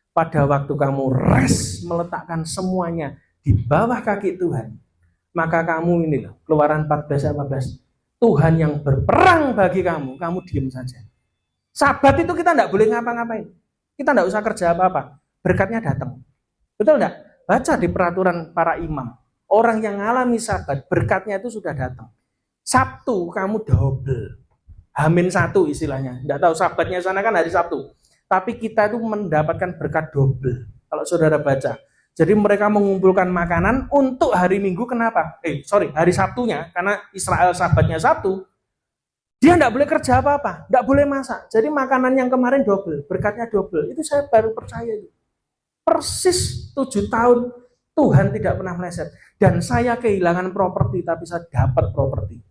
Pada waktu kamu rest meletakkan semuanya di bawah kaki Tuhan, maka kamu ini loh, Keluaran 14:14, Tuhan yang berperang bagi kamu, kamu diam saja. Sabat itu kita tidak boleh ngapa-ngapain. Kita tidak usah kerja apa-apa. Berkatnya datang. Betul tidak? Baca di peraturan para imam. Orang yang mengalami sabat, berkatnya itu sudah datang. Sabtu kamu double. H-1 istilahnya. Tidak tahu sabatnya sana kan hari Sabtu. Tapi kita itu mendapatkan berkat double. Kalau saudara baca. Jadi mereka mengumpulkan makanan untuk hari Minggu. Kenapa? Hari Sabtunya. Karena Israel sabatnya Sabtu. Dia tidak boleh kerja apa-apa. Tidak boleh masak. Jadi makanan yang kemarin double. Berkatnya double. Itu saya baru percaya. Persis 7 tahun Tuhan tidak pernah meleset. Dan saya kehilangan properti. Tapi saya dapat properti.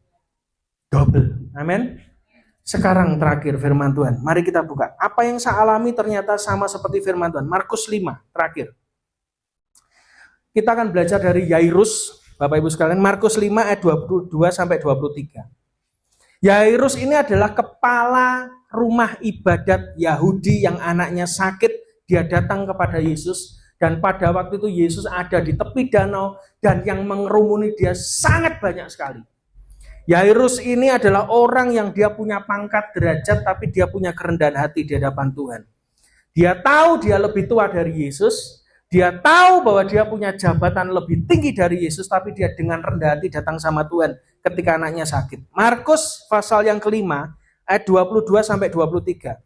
Double. Amin. Sekarang terakhir firman Tuhan. Mari kita buka. Apa yang saya alami ternyata sama seperti firman Tuhan. Markus 5 terakhir. Kita akan belajar dari Yairus. Bapak Ibu sekalian. Markus 5 ayat 22 sampai 23. Yairus ini adalah kepala rumah ibadat Yahudi yang anaknya sakit, dia datang kepada Yesus, dan pada waktu itu Yesus ada di tepi danau, dan yang mengerumuni dia sangat banyak sekali. Yairus ini adalah orang yang dia punya pangkat derajat, tapi dia punya kerendahan hati di hadapan Tuhan. Dia tahu dia lebih tua dari Yesus, dia tahu bahwa dia punya jabatan lebih tinggi dari Yesus, tapi dia dengan rendah hati datang sama Tuhan ketika anaknya sakit. Markus pasal yang kelima, ayat 22 sampai 23.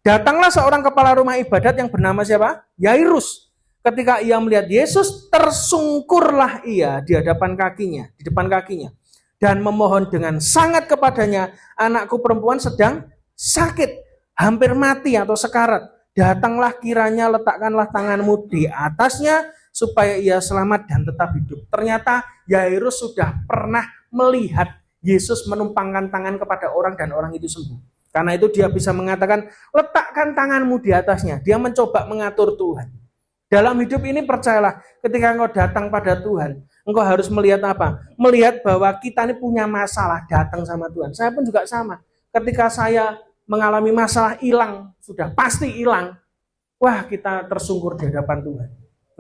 Datanglah seorang kepala rumah ibadat yang bernama siapa? Yairus. Ketika ia melihat Yesus, tersungkurlah ia di depan kakinya. Dan memohon dengan sangat kepadanya, anakku perempuan sedang sakit, hampir mati atau sekarat. Datanglah kiranya, letakkanlah tanganmu di atasnya, supaya ia selamat dan tetap hidup. Ternyata Yairus sudah pernah melihat Yesus menumpangkan tangan kepada orang dan orang itu sembuh. Karena itu dia bisa mengatakan, letakkan tanganmu di atasnya. Dia mencoba mengatur Tuhan. Dalam hidup ini percayalah, ketika engkau datang pada Tuhan, engkau harus melihat apa? Melihat bahwa kita ini punya masalah, datang sama Tuhan. Saya pun juga sama. Ketika saya mengalami masalah hilang, sudah pasti hilang. Wah, kita tersungkur di hadapan Tuhan.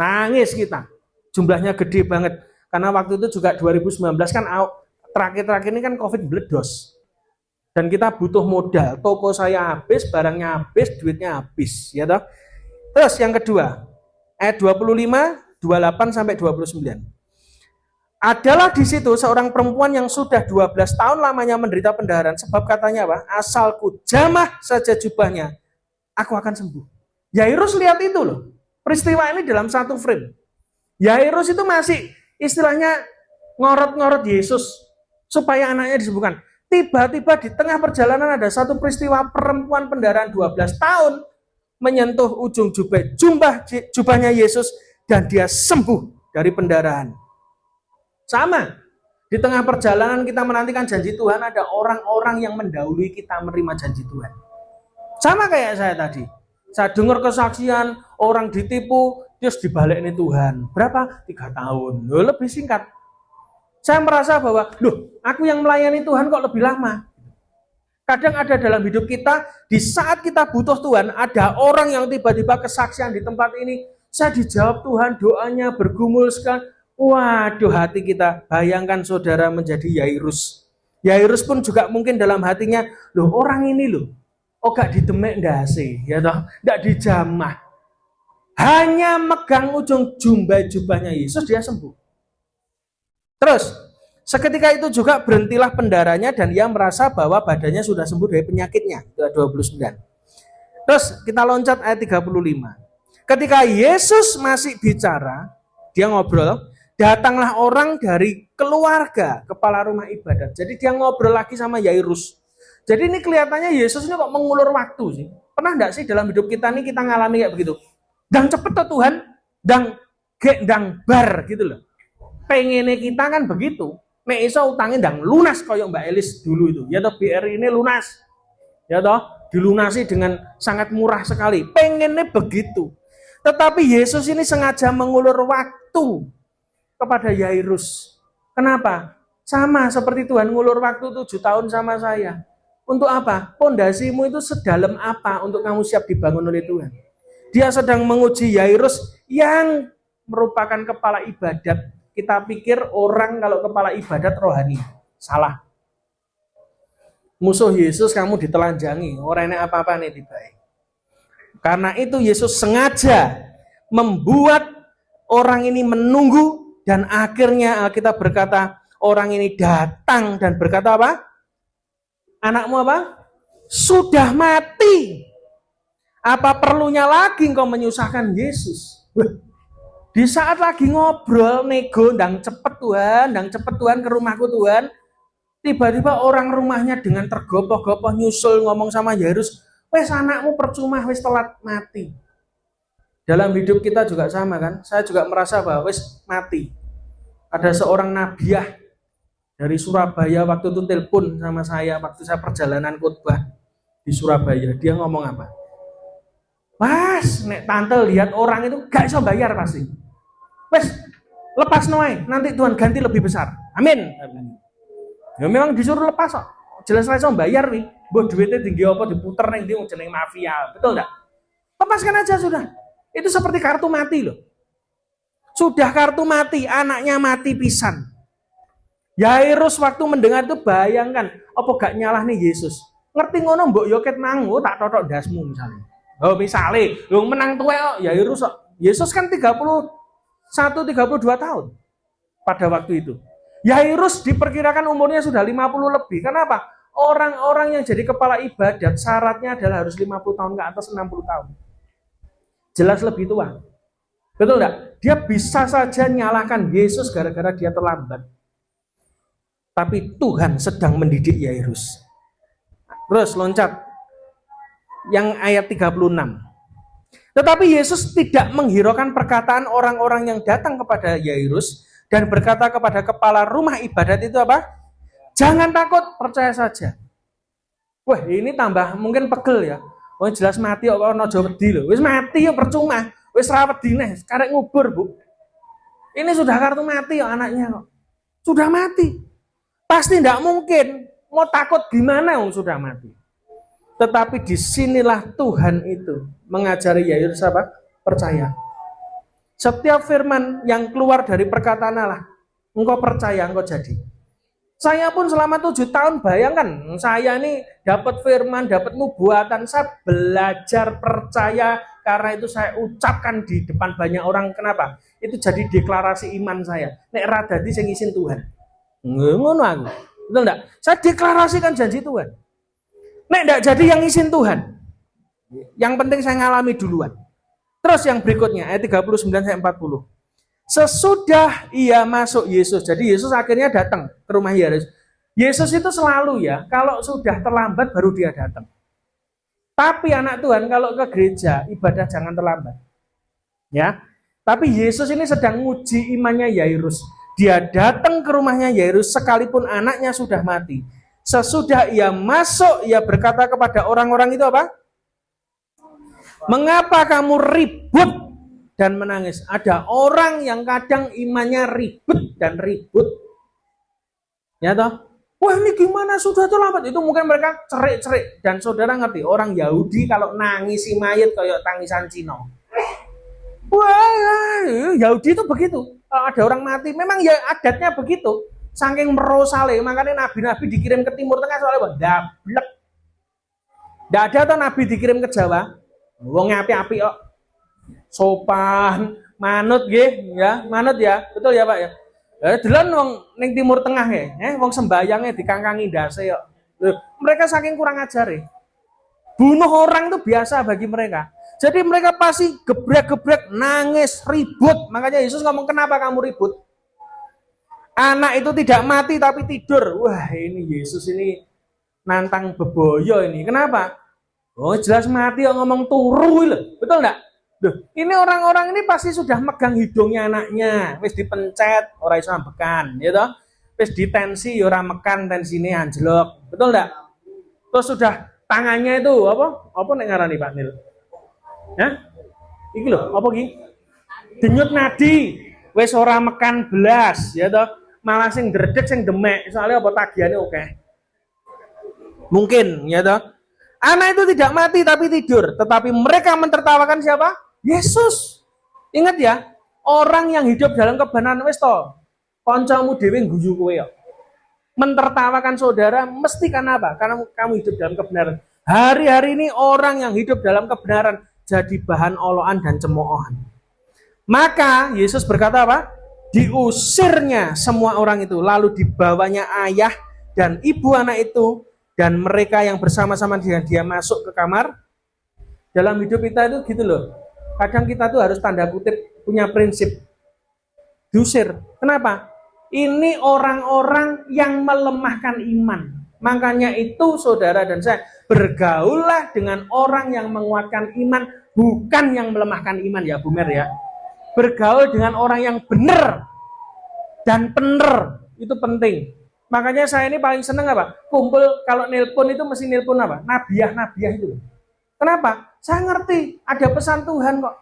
Nangis kita. Jumlahnya gede banget. Karena waktu itu juga 2019 kan terakhir-terakhir ini kan COVID meledos. Dan kita butuh modal. Toko saya habis, barangnya habis, duitnya habis. Ya toh? Terus yang kedua, ayat 25, 28 sampai 29. Adalah di situ seorang perempuan yang sudah 12 tahun lamanya menderita pendarahan, sebab katanya apa? Asalku jamah saja jubahnya, aku akan sembuh. Yairus lihat itu loh. Peristiwa ini dalam satu frame. Yairus itu masih istilahnya ngorot-ngorot Yesus supaya anaknya disembuhkan. Tiba-tiba di tengah perjalanan ada satu peristiwa perempuan pendarahan 12 tahun menyentuh ujung jubahnya Yesus dan dia sembuh dari pendarahan. Sama, di tengah perjalanan kita menantikan janji Tuhan, ada orang-orang yang mendahului kita menerima janji Tuhan. Sama kayak saya tadi. Saya dengar kesaksian orang ditipu, terus dibalik ini Tuhan. Berapa? 3 tahun. Loh, lebih singkat. Saya merasa bahwa, aku yang melayani Tuhan kok lebih lama. Kadang ada dalam hidup kita, di saat kita butuh Tuhan, ada orang yang tiba-tiba kesaksian di tempat ini, saya dijawab Tuhan, doanya bergumul sekali. Waduh, hati kita, bayangkan saudara menjadi Yairus. Yairus pun juga mungkin dalam hatinya, orang ini gak didemek ndase, ya toh, gak dijamah. Hanya megang ujung jubahnya Yesus, dia sembuh. Terus, seketika itu juga berhentilah pendarahannya dan ia merasa bahwa badannya sudah sembuh dari penyakitnya. 29. Terus kita loncat ayat 35. Ketika Yesus masih bicara, dia ngobrol, datanglah orang dari keluarga kepala rumah ibadat. Jadi dia ngobrol lagi sama Yairus. Jadi ini kelihatannya Yesus ini kok mengulur waktu sih. Pernah enggak sih dalam hidup kita ini kita ngalami kayak begitu? Dang cepet tuh Tuhan, dang bar gitu loh. Pengennya kita kan begitu. Nek iso utangnya ndang lunas koyo Mbak Elis dulu itu. Ya toh BRI ini lunas. Ya toh dilunasi dengan sangat murah sekali. Pengennya begitu. Tetapi Yesus ini sengaja mengulur waktu kepada Yairus. Kenapa? Sama seperti Tuhan ngulur waktu 7 tahun sama saya. Untuk apa? Pondasimu itu sedalam apa untuk kamu siap dibangun oleh Tuhan? Dia sedang menguji Yairus yang merupakan kepala ibadat. Kita pikir orang kalau kepala ibadat rohani. Salah. Musuh Yesus kamu ditelanjangi. Orang ini apa-apa nih dibaik. Karena itu Yesus sengaja membuat orang ini menunggu. Dan akhirnya kita berkata orang ini datang dan berkata apa? Anakmu apa? Sudah mati. Apa perlunya lagi engkau menyusahkan Yesus? Di saat lagi ngobrol, nego, ndang cepet Tuhan ke rumahku Tuhan. Tiba-tiba orang rumahnya dengan tergopoh-gopoh nyusul ngomong sama Yairus, wes anakmu percuma, wes telat mati. Dalam hidup kita juga sama kan, saya juga merasa bahwa wes mati. Ada seorang nabiah dari Surabaya waktu itu telepon sama saya, waktu saya perjalanan khotbah di Surabaya. Dia ngomong apa? Mas, nek tante lihat orang itu gak bisa bayar pasti. Wes, lepas noai, nanti Tuhan ganti lebih besar. Amin. Ya memang disuruh lepas kok. Jelas saya bayar nih. mbok duitnya tinggi apa diputer ning ndi jeneng mafia. Betul enggak? Lepaskan aja sudah. Itu seperti kartu mati loh. Sudah kartu mati, anaknya mati pisan. Yairus waktu mendengar itu bayangkan, apa gak nyalah nih Yesus? Ngerti ngono mbok yoket mangu tak totok dasmu misalnya. Oh misalnya, lu menang tuwe kok Yairus kok. Yesus kan 32 tahun pada waktu itu. Yairus diperkirakan umurnya sudah 50 lebih. Kenapa? Orang-orang yang jadi kepala ibadat syaratnya adalah harus 50 tahun ke atas 60 tahun. Jelas lebih tua. Betul enggak? Dia bisa saja nyalahkan Yesus gara-gara dia terlambat. Tapi Tuhan sedang mendidik Yairus. Terus loncat. Yang ayat 36. Tetapi Yesus tidak menghiraukan perkataan orang-orang yang datang kepada Yairus dan berkata kepada kepala rumah ibadat itu apa? Jangan takut, percaya saja. Wah, ini tambah mungkin pegel ya. Oh jelas mati kok ono aja wedi lho. Wis mati ya percuma. Wis ra wedine, karek ngubur, Bu. Ini sudah kartu mati ya anaknya kok. Sudah mati. Pasti tidak mungkin. Mau takut gimana yang sudah mati. Tetapi disinilah Tuhan itu mengajari Yairus apa? Percaya. Setiap firman yang keluar dari perkataan Allah, engkau percaya, engkau jadi. Saya pun selama 7 tahun, bayangkan, saya ini dapat firman, dapat nubuatan, saya belajar percaya, karena itu saya ucapkan di depan banyak orang. Kenapa? Itu jadi deklarasi iman saya. Nek radadi sing isin Tuhan. Ngono aku. Betul enggak? Saya deklarasikan janji Tuhan. Nek enggak jadi yang isin Tuhan. Yang penting saya ngalami duluan. Terus yang berikutnya ayat 39 sampai 40. Sesudah ia masuk Yesus. Jadi Yesus akhirnya datang ke rumah Yairus. Yesus itu selalu ya, kalau sudah terlambat baru dia datang. Tapi anak Tuhan kalau ke gereja ibadah jangan terlambat. Ya. Tapi Yesus ini sedang nguji imannya Yairus. Dia datang ke rumahnya Yairus sekalipun anaknya sudah mati. Sesudah ia masuk, ia berkata kepada orang-orang itu apa? Mengapa kamu ribut dan menangis? Ada orang yang kadang imannya ribut dan ribut. Ya toh? Wah ini gimana sudah terlambat? Itu mungkin mereka cerik-cerik. Dan saudara ngerti, orang Yahudi kalau nangisi mayat kayak tangisan Cina. Wah, Yahudi itu begitu. Kalau ada orang mati, memang ya adatnya begitu. Saking merosale, makanya nabi-nabi dikirim ke Timur Tengah soalnya dablek. Tidak ada tuh nabi dikirim ke Jawa. Wong api-api kok. Sopan, manut nggih, ya, manut ya. Betul ya, Pak ya. Delan wong ning Timur Tengah ya, wong sembayangnya dikangkangi ndase kok. Mereka saking kurang ajar ya. Bunuh orang itu biasa bagi mereka. Jadi mereka pasti gebrek-gebrek, nangis, ribut. Makanya Yesus ngomong, kenapa kamu ribut? Anak itu tidak mati tapi tidur. Wah ini Yesus ini nantang beboyo ini. Kenapa? Oh jelas mati yang ngomong turu loh. Betul enggak? Duh, ini orang-orang ini pasti sudah megang hidungnya anaknya. Wis dipencet, ora iso ambekan, ya toh? Wis ditensi, ora mekan tensine anjlok. Betul enggak? Terus sudah tangannya itu apa? Apa nek ngarani Pak Nil? Hah? Iki lho, apa iki? Denyut nadi. Wis ora mekan belas, ya toh? Malah sing dredeg sing demek. Soalnya apa tagihane oke. Mungkin, ya toh? Anak itu tidak mati tapi tidur, tetapi mereka mentertawakan siapa? Yesus. Ingat ya, orang yang hidup dalam kebenaran wis to. Kancamu dhewe ngguyu kowe ya. Mentertawakan saudara mesti karena apa? Karena kamu hidup dalam kebenaran. Hari-hari ini orang yang hidup dalam kebenaran jadi bahan olokan dan cemoohan. Maka Yesus berkata apa? Diusirnya semua orang itu, lalu dibawanya ayah dan ibu anak itu dan mereka yang bersama-sama dengan dia masuk ke kamar. Dalam hidup kita itu gitu loh. Kadang kita tuh harus tanda kutip punya prinsip diusir. Kenapa? Ini orang-orang yang melemahkan iman. Makanya itu saudara dan saya bergaullah dengan orang yang menguatkan iman, bukan yang melemahkan iman ya Bu Mer ya. Bergaul dengan orang yang benar dan benar itu penting. Makanya saya ini paling seneng apa? Kumpul kalau nelpon itu mesti nelpon apa? Nabiah itu. Kenapa? Saya ngerti ada pesan Tuhan kok.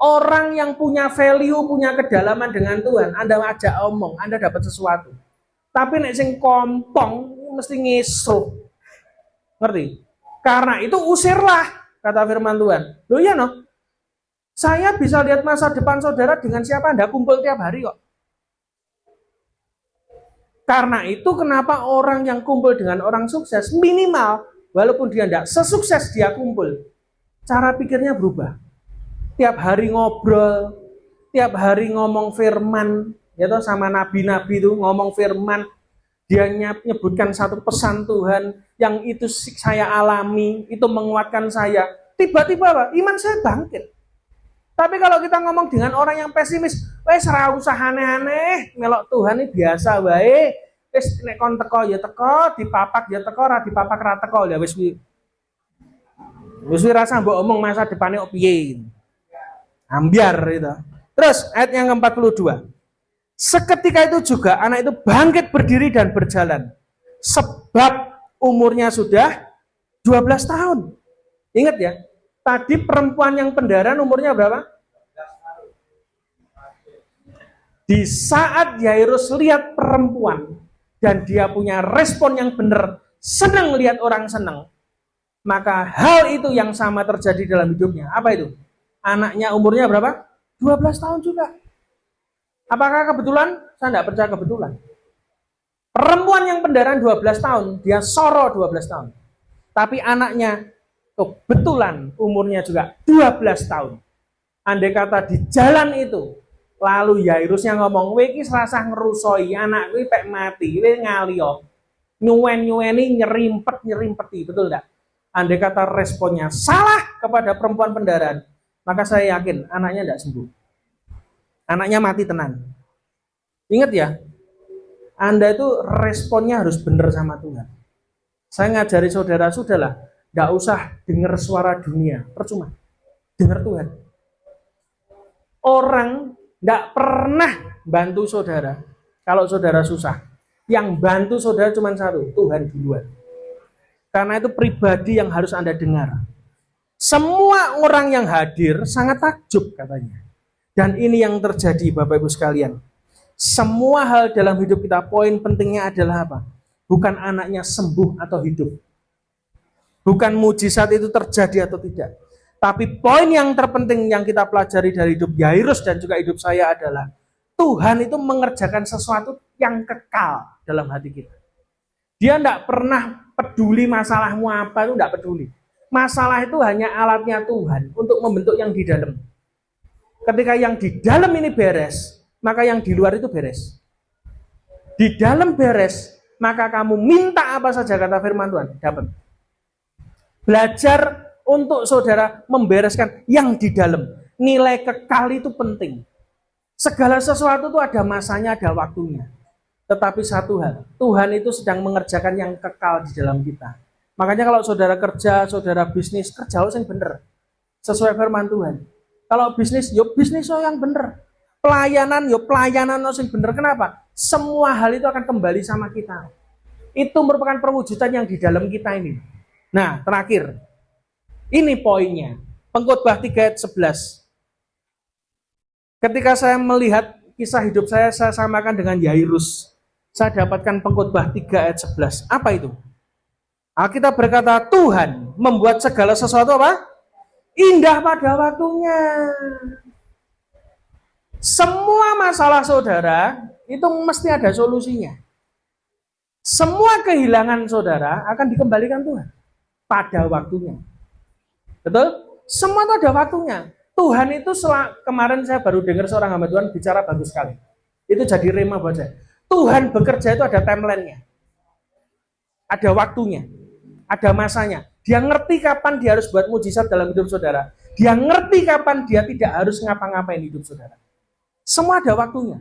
Orang yang punya value, punya kedalaman dengan Tuhan, Anda ajak omong, Anda dapat sesuatu. Tapi nek sing kompong mesti ngesruh. Ngerti? Karena itu usirlah, kata firman Tuhan. Loh iya no? Saya bisa lihat masa depan saudara dengan siapa Anda kumpul tiap hari kok. Karena itu kenapa orang yang kumpul dengan orang sukses minimal, walaupun dia tidak sesukses dia kumpul, cara pikirnya berubah. Tiap hari ngobrol, tiap hari ngomong firman, ya toh sama nabi-nabi itu ngomong firman, dia menyebutkan satu pesan Tuhan yang itu saya alami, itu menguatkan saya. Tiba-tiba apa? Iman saya bangkit. Tapi kalau kita ngomong dengan orang yang pesimis, wes ora usah aneh-aneh, melok Tuhan ini biasa wae. Wes nek kon teko ya teko, dipapak ya teko, ora dipapak ra teko ya wis kuwi. Wis rasa mbok omong masa depane kok piye. Ambiar itu. Terus ayat yang ke-42. Seketika itu juga anak itu bangkit berdiri dan berjalan. Sebab umurnya sudah 12 tahun. Ingat ya, tadi perempuan yang pendaran umurnya berapa? Di saat Yairus lihat perempuan dan dia punya respon yang benar, senang lihat orang senang, maka hal itu yang sama terjadi dalam hidupnya. Apa itu? Anaknya umurnya berapa? 12 tahun juga. Apakah kebetulan? Saya tidak percaya kebetulan. Perempuan yang pendaran 12 tahun, dia soro 12 tahun. Tapi anaknya kebetulan umurnya juga 12 tahun. Andai kata di jalan itu, lalu Yairusnya ngomong, "Kowe iki serasa ngerusoi anak kowe pek mati, kowe ngalio." Nyuwen-nyuweni nyerimpeti, betul enggak? Andai kata responnya salah kepada perempuan pendaran, maka saya yakin anaknya tidak sembuh. Anaknya mati tenan. Ingat ya, Anda itu responnya harus benar sama Tuhan. Saya ngajari saudara, sudahlah, gak usah dengar suara dunia, percuma. Dengar Tuhan. Orang gak pernah bantu saudara kalau saudara susah. Yang bantu saudara cuma satu, Tuhan duluan. Karena itu pribadi yang harus Anda dengar. Semua orang yang hadir sangat takjub katanya. Dan ini yang terjadi Bapak Ibu sekalian. Semua hal dalam hidup kita, poin pentingnya adalah apa? Bukan anaknya sembuh atau hidup. Bukan mujizat itu terjadi atau tidak. Tapi poin yang terpenting yang kita pelajari dari hidup Yairus dan juga hidup saya adalah Tuhan itu mengerjakan sesuatu yang kekal dalam hati kita. Dia tidak pernah peduli masalahmu apa, itu tidak peduli. Masalah itu hanya alatnya Tuhan untuk membentuk yang di dalam. Ketika yang di dalam ini beres, maka yang di luar itu beres. Di dalam beres, maka kamu minta apa saja kata firman Tuhan, dapat. Belajar untuk saudara membereskan yang di dalam. Nilai kekal itu penting. Segala sesuatu itu ada masanya, ada waktunya. Tetapi satu hal, Tuhan itu sedang mengerjakan yang kekal di dalam kita. Makanya kalau saudara kerja, saudara bisnis, kerja harus yang benar. Sesuai firman Tuhan. Kalau bisnis, yo bisnis yang benar. Pelayanan, yo pelayanan yang benar. Kenapa? Semua hal itu akan kembali sama kita. Itu merupakan perwujudan yang di dalam kita ini. Nah, terakhir. Ini poinnya. Pengkhotbah 3 ayat 11. Ketika saya melihat kisah hidup saya samakan dengan Yairus. Saya dapatkan Pengkhotbah 3 ayat 11. Apa itu? Alkitab berkata, Tuhan membuat segala sesuatu apa? Indah pada waktunya. Semua masalah saudara itu mesti ada solusinya. Semua kehilangan saudara akan dikembalikan Tuhan pada waktunya. Betul? Semua itu ada waktunya. Tuhan itu kemarin saya baru dengar seorang hamba Tuhan bicara bagus sekali. Itu jadi rema buat saya. Tuhan bekerja itu ada timeline-nya. Ada waktunya. Ada masanya. Dia ngerti kapan dia harus buat mujizat dalam hidup saudara. Dia ngerti kapan dia tidak harus ngapa-ngapain hidup saudara. Semua ada waktunya.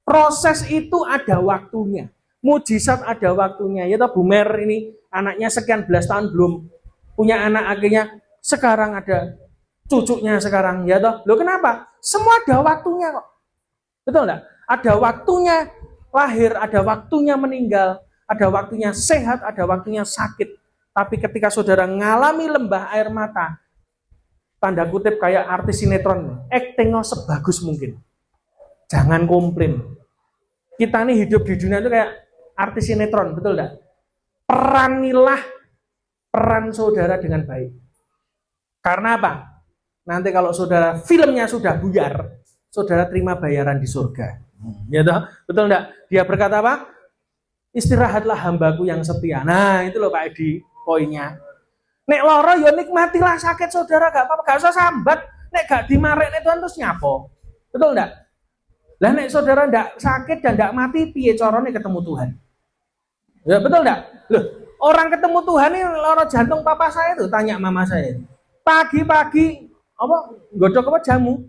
Proses itu ada waktunya. Mujizat ada waktunya. Ya toh Bu Mer ini anaknya sekian belas tahun belum punya anak, akhirnya sekarang ada cucunya sekarang. Ya toh. Loh kenapa? Semua ada waktunya kok. Betul enggak? Ada waktunya lahir, ada waktunya meninggal, ada waktunya sehat, ada waktunya sakit. Tapi ketika saudara ngalami lembah air mata, tanda kutip kayak artis sinetron, actingnya sebagus mungkin. Jangan komplain. Kita nih hidup di dunia itu kayak artis sinetron, betul enggak? peran saudara dengan baik. Karena apa? Nanti kalau saudara filmnya sudah buyar, saudara terima bayaran di surga. Ya toh? Betul enggak? Dia berkata apa? Istirahatlah hambaku yang setia. Nah, itu loh Pak Edi, poinnya. Nek loro ya nikmatilah sakit saudara, gak apa-apa, gak usah sambat. Nek gak dimarek nek Tuhan terus nyapo. Betul enggak? Lah nek saudara ndak sakit dan ndak mati, piye carane ketemu Tuhan? Ya betul enggak? Loh, orang ketemu Tuhan ini loro jantung papa saya tuh, tanya mama saya. Pagi-pagi apa godhok apa jamu?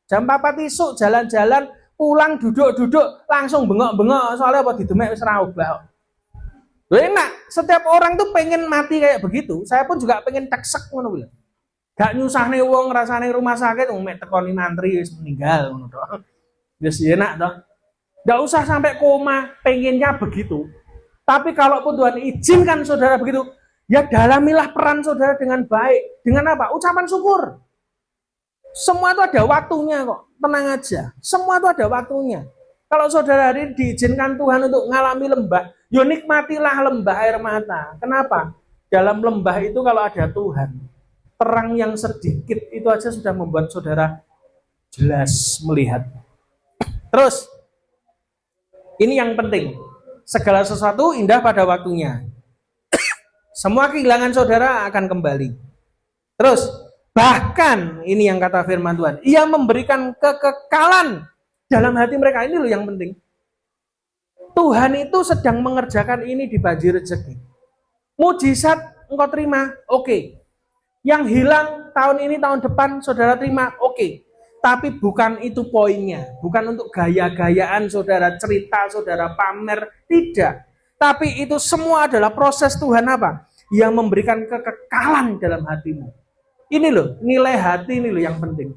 Jam 4 isuk jalan-jalan, pulang duduk-duduk langsung bengok-bengok soalnya apa didemek wis ra obah. Loh enak, setiap orang tuh pengen mati kayak begitu. Saya pun juga pengen teksek ngono lho. Gak nyusahne wong rasane rumah sakit wong mek tekoni mantri wis meninggal ngono tok. Wis enak toh. Enggak usah sampai koma, pengennya begitu. Tapi kalaupun Tuhan izinkan saudara begitu, ya dalamilah peran saudara dengan baik. Dengan apa? Ucapan syukur. Semua itu ada waktunya kok. Tenang aja. Semua itu ada waktunya. Kalau saudara hari ini diizinkan Tuhan untuk mengalami lembah, ya nikmatilah lembah air mata. Kenapa? Dalam lembah itu kalau ada Tuhan, terang yang sedikit itu aja sudah membuat saudara jelas melihat. Terus, ini yang penting. Segala sesuatu indah pada waktunya. Semua kehilangan saudara akan kembali. Terus, bahkan ini yang kata firman Tuhan, Ia memberikan kekekalan dalam hati mereka. Ini loh yang penting. Tuhan itu sedang mengerjakan ini di banjir rezeki. Mujizat engkau terima, oke. Yang hilang tahun ini, tahun depan saudara terima, oke. Tapi bukan itu poinnya. Bukan untuk gaya-gayaan saudara cerita, saudara pamer. Tidak. Tapi itu semua adalah proses Tuhan apa? Yang memberikan kekekalan dalam hatimu. Ini loh, nilai hati ini loh yang penting.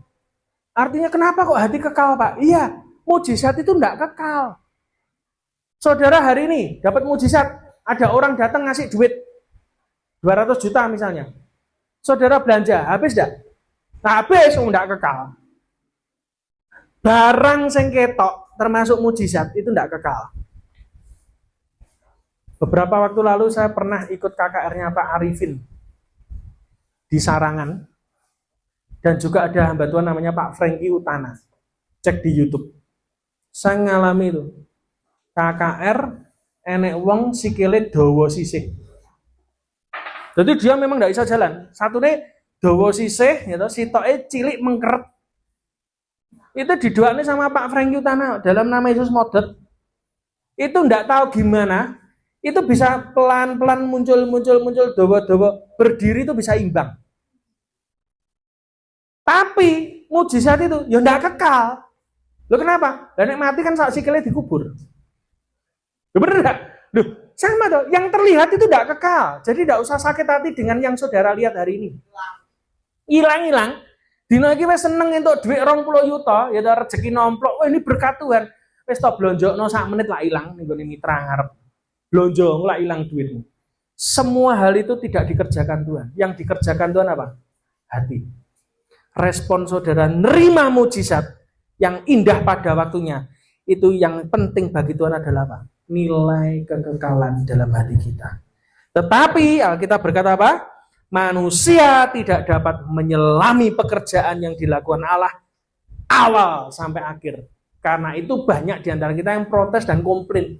Artinya kenapa kok hati kekal Pak? Iya, mujizat itu enggak kekal. Saudara hari ini dapat mujizat. Ada orang datang ngasih duit 200 juta misalnya. Saudara belanja, habis enggak? Habis, enggak kekal. Barang sing ketok termasuk mujizat itu tidak kekal. Beberapa waktu lalu saya pernah ikut KKR-nya Pak Arifin di Sarangan, dan juga ada hamba Tuhan namanya Pak Franky Utana. Cek di YouTube. Saya ngalami itu. KKR enek wong sikile dawa sisih. Jadi dia memang tidak bisa jalan. Satune dawa sisih, ya toh, sitoke cilik mengkeret. Itu didoain sama Pak Franky Utana dalam nama Yesus Model. Itu enggak tahu gimana, itu bisa pelan-pelan muncul dawa-dawa, berdiri itu bisa imbang. Tapi mujizat itu ya enggak kekal. Loh kenapa? Lah nek mati kan sak sikile dikubur. Loh bener enggak? Loh, sama tuh, yang terlihat itu enggak kekal. Jadi enggak usah sakit hati dengan yang saudara lihat hari ini. Hilang-hilang. Dino iki wis seneng entuk dhuwit 20 juta, ya rezeki nomplok. Wah, ini berkat Tuhan. Wis to blonjokno sak menit lah ilang ning gone mitra ngarep. Blonjo lah ilang duitmu. Semua hal itu tidak dikerjakan Tuhan. Yang dikerjakan Tuhan apa? Hati. Respon saudara nerima mujizat yang indah pada waktunya. Itu yang penting bagi Tuhan adalah apa? Nilai kekekalan dalam hati kita. Tetapi Alkitab berkata apa? Manusia tidak dapat menyelami pekerjaan yang dilakukan Allah awal sampai akhir. Karena itu banyak di antara kita yang protes dan komplain.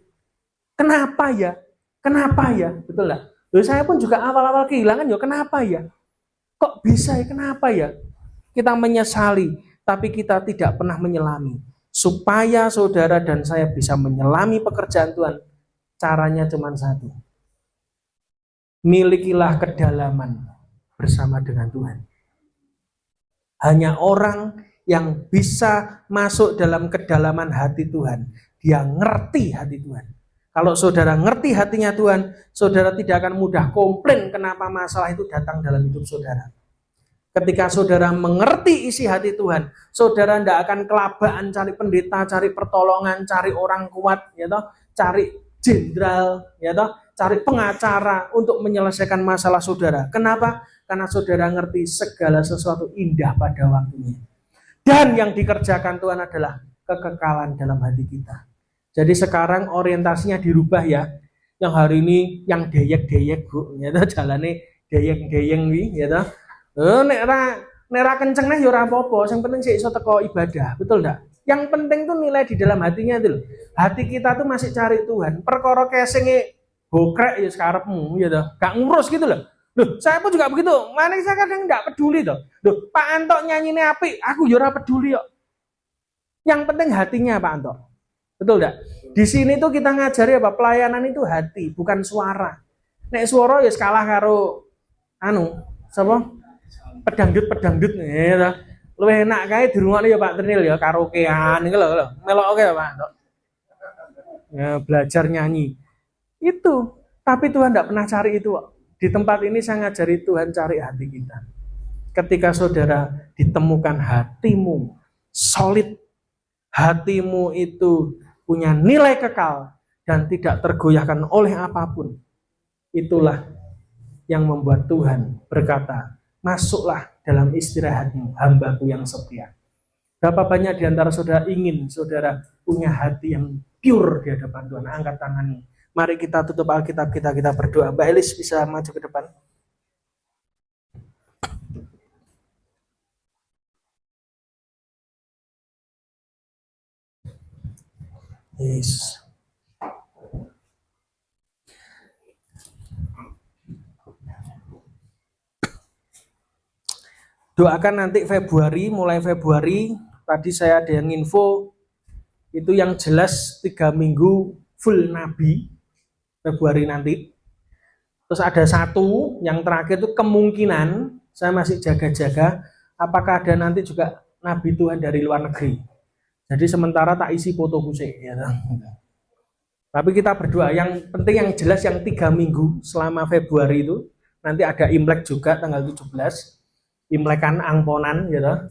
Kenapa ya? Kenapa ya? Betul lah. Loh, saya pun juga awal-awal kehilangan ya kenapa ya? Kok bisa ya? Kenapa ya? Kita menyesali, tapi kita tidak pernah menyelami. Supaya saudara dan saya bisa menyelami pekerjaan Tuhan, caranya cuma satu. Milikilah kedalaman bersama dengan Tuhan. Hanya orang yang bisa masuk dalam kedalaman hati Tuhan, dia ngerti hati Tuhan. Kalau saudara ngerti hatinya Tuhan, saudara tidak akan mudah komplain kenapa masalah itu datang dalam hidup saudara. Ketika saudara mengerti isi hati Tuhan, saudara tidak akan kelabaan cari pendeta, cari pertolongan, cari orang kuat, ya toh, cari jenderal, ya toh, cari pengacara untuk menyelesaikan masalah saudara. Kenapa? Karena saudara ngerti segala sesuatu indah pada waktunya. Dan yang dikerjakan Tuhan adalah kekekalan dalam hati kita. Jadi sekarang orientasinya dirubah ya. Yang hari ini yang deyek-deyek Bu, ya toh, jalannya deyeng-deyeng wi ya toh. Nek ra kenceng nih ya ora apa-apa, yang penting sih iso teko ibadah, betul enggak? Yang penting tuh nilai di dalam hatinya itu loh. Hati kita tuh masih cari Tuhan. Perkara kesinge bokrek ya sekarepmu ya toh. Gak ngurus gitu loh. Loh, saya pun juga begitu. Mana saya kadang enggak peduli toh. Loh, Pak Anto nyanyine apik, aku ya ora peduli kok. Yang penting hatinya Pak Anto. Betul enggak? Di sini tuh kita ngajari apa? Pelayanan itu hati, bukan suara. Nek suara ya kalah karo sapa? Pedangdut ya. Luwih enak kae dirungokne ya Pak Trinil ya karaokean iki lho. Meloke ya Pak. Ya belajar nyanyi. Itu. Tapi Tuhan enggak pernah cari itu kok. Di tempat ini saya ngajari Tuhan cari hati kita. Ketika saudara ditemukan hatimu solid, hatimu itu punya nilai kekal dan tidak tergoyahkan oleh apapun. Itulah yang membuat Tuhan berkata, masuklah dalam istirahatmu, hambaku yang setia. Berapa banyak di antara saudara ingin saudara punya hati yang pure di hadapan Tuhan? Angkat tanganmu. Mari kita tutup Alkitab kita berdoa. Mbak Elis bisa maju ke depan. Yes. Doakan nanti mulai Februari, tadi saya ada yang info, itu yang jelas 3 minggu full Nabi, Februari nanti. Terus ada satu, yang terakhir itu kemungkinan, saya masih jaga-jaga, apakah ada nanti juga Nabi Tuhan dari luar negeri. Jadi sementara tak isi foto kusik. Ya. Tapi kita berdoa, yang penting yang jelas yang 3 minggu selama Februari itu, nanti ada Imlek juga tanggal 17, Imlekan Angponan gitu.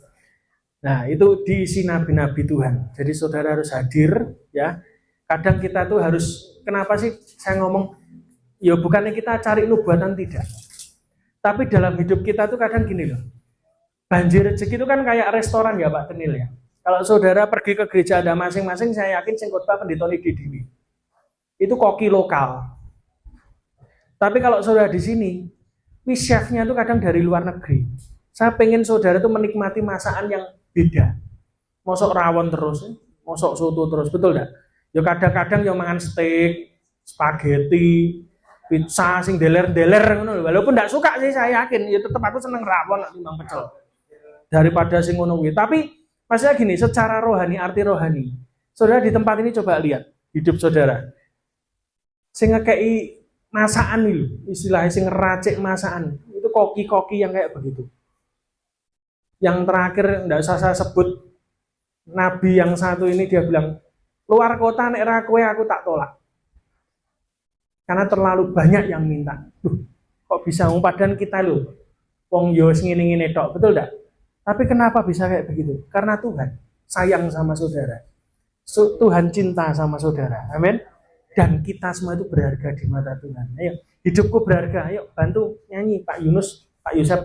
Nah, itu diisi nabi-nabi Tuhan. Jadi saudara harus hadir ya. Kadang kita tuh harus, kenapa sih saya ngomong ya bukannya kita cari nubuatan, tidak. Tapi dalam hidup kita tuh kadang gini loh. Banjir rezeki itu kan kayak restoran ya Pak Tenil ya. Kalau saudara pergi ke gereja Anda masing-masing, saya yakin sing khotbah pendeta di Dewi. Itu koki lokal. Tapi kalau saudara di sini, chefnya tuh kadang dari luar negeri. Saya pengen saudara tuh menikmati masakan yang beda. Mosok rawon terus, mosok soto terus, betul enggak? Ya kadang-kadang yang makan steak, spaghetti, pizza sing deler-deler ngono. Walaupun enggak suka sih saya yakin, ya tetap aku seneng rawon timbang pecel. Daripada sing ngono kuwi. Tapi maksudnya gini, secara rohani, arti rohani. Saudara di tempat ini coba lihat hidup saudara. Sing ngekei masakan iki, istilahnya sing ngeracik masakan. Itu koki-koki yang kayak begitu. Yang terakhir enggak usah saya sebut, nabi yang satu ini dia bilang, luar kota nek ra kowe aku tak tolak. Karena terlalu banyak yang minta. Kok bisa padahal kita lho wong yo ngene-ngene tok, betul enggak? Tapi kenapa bisa kayak begitu? Karena Tuhan sayang sama saudara. Tuhan cinta sama saudara. Amin. Dan kita semua itu berharga di mata Tuhan. Ayo, hidupku berharga. Ayo bantu nyanyi Pak Yunus, Pak Yusuf.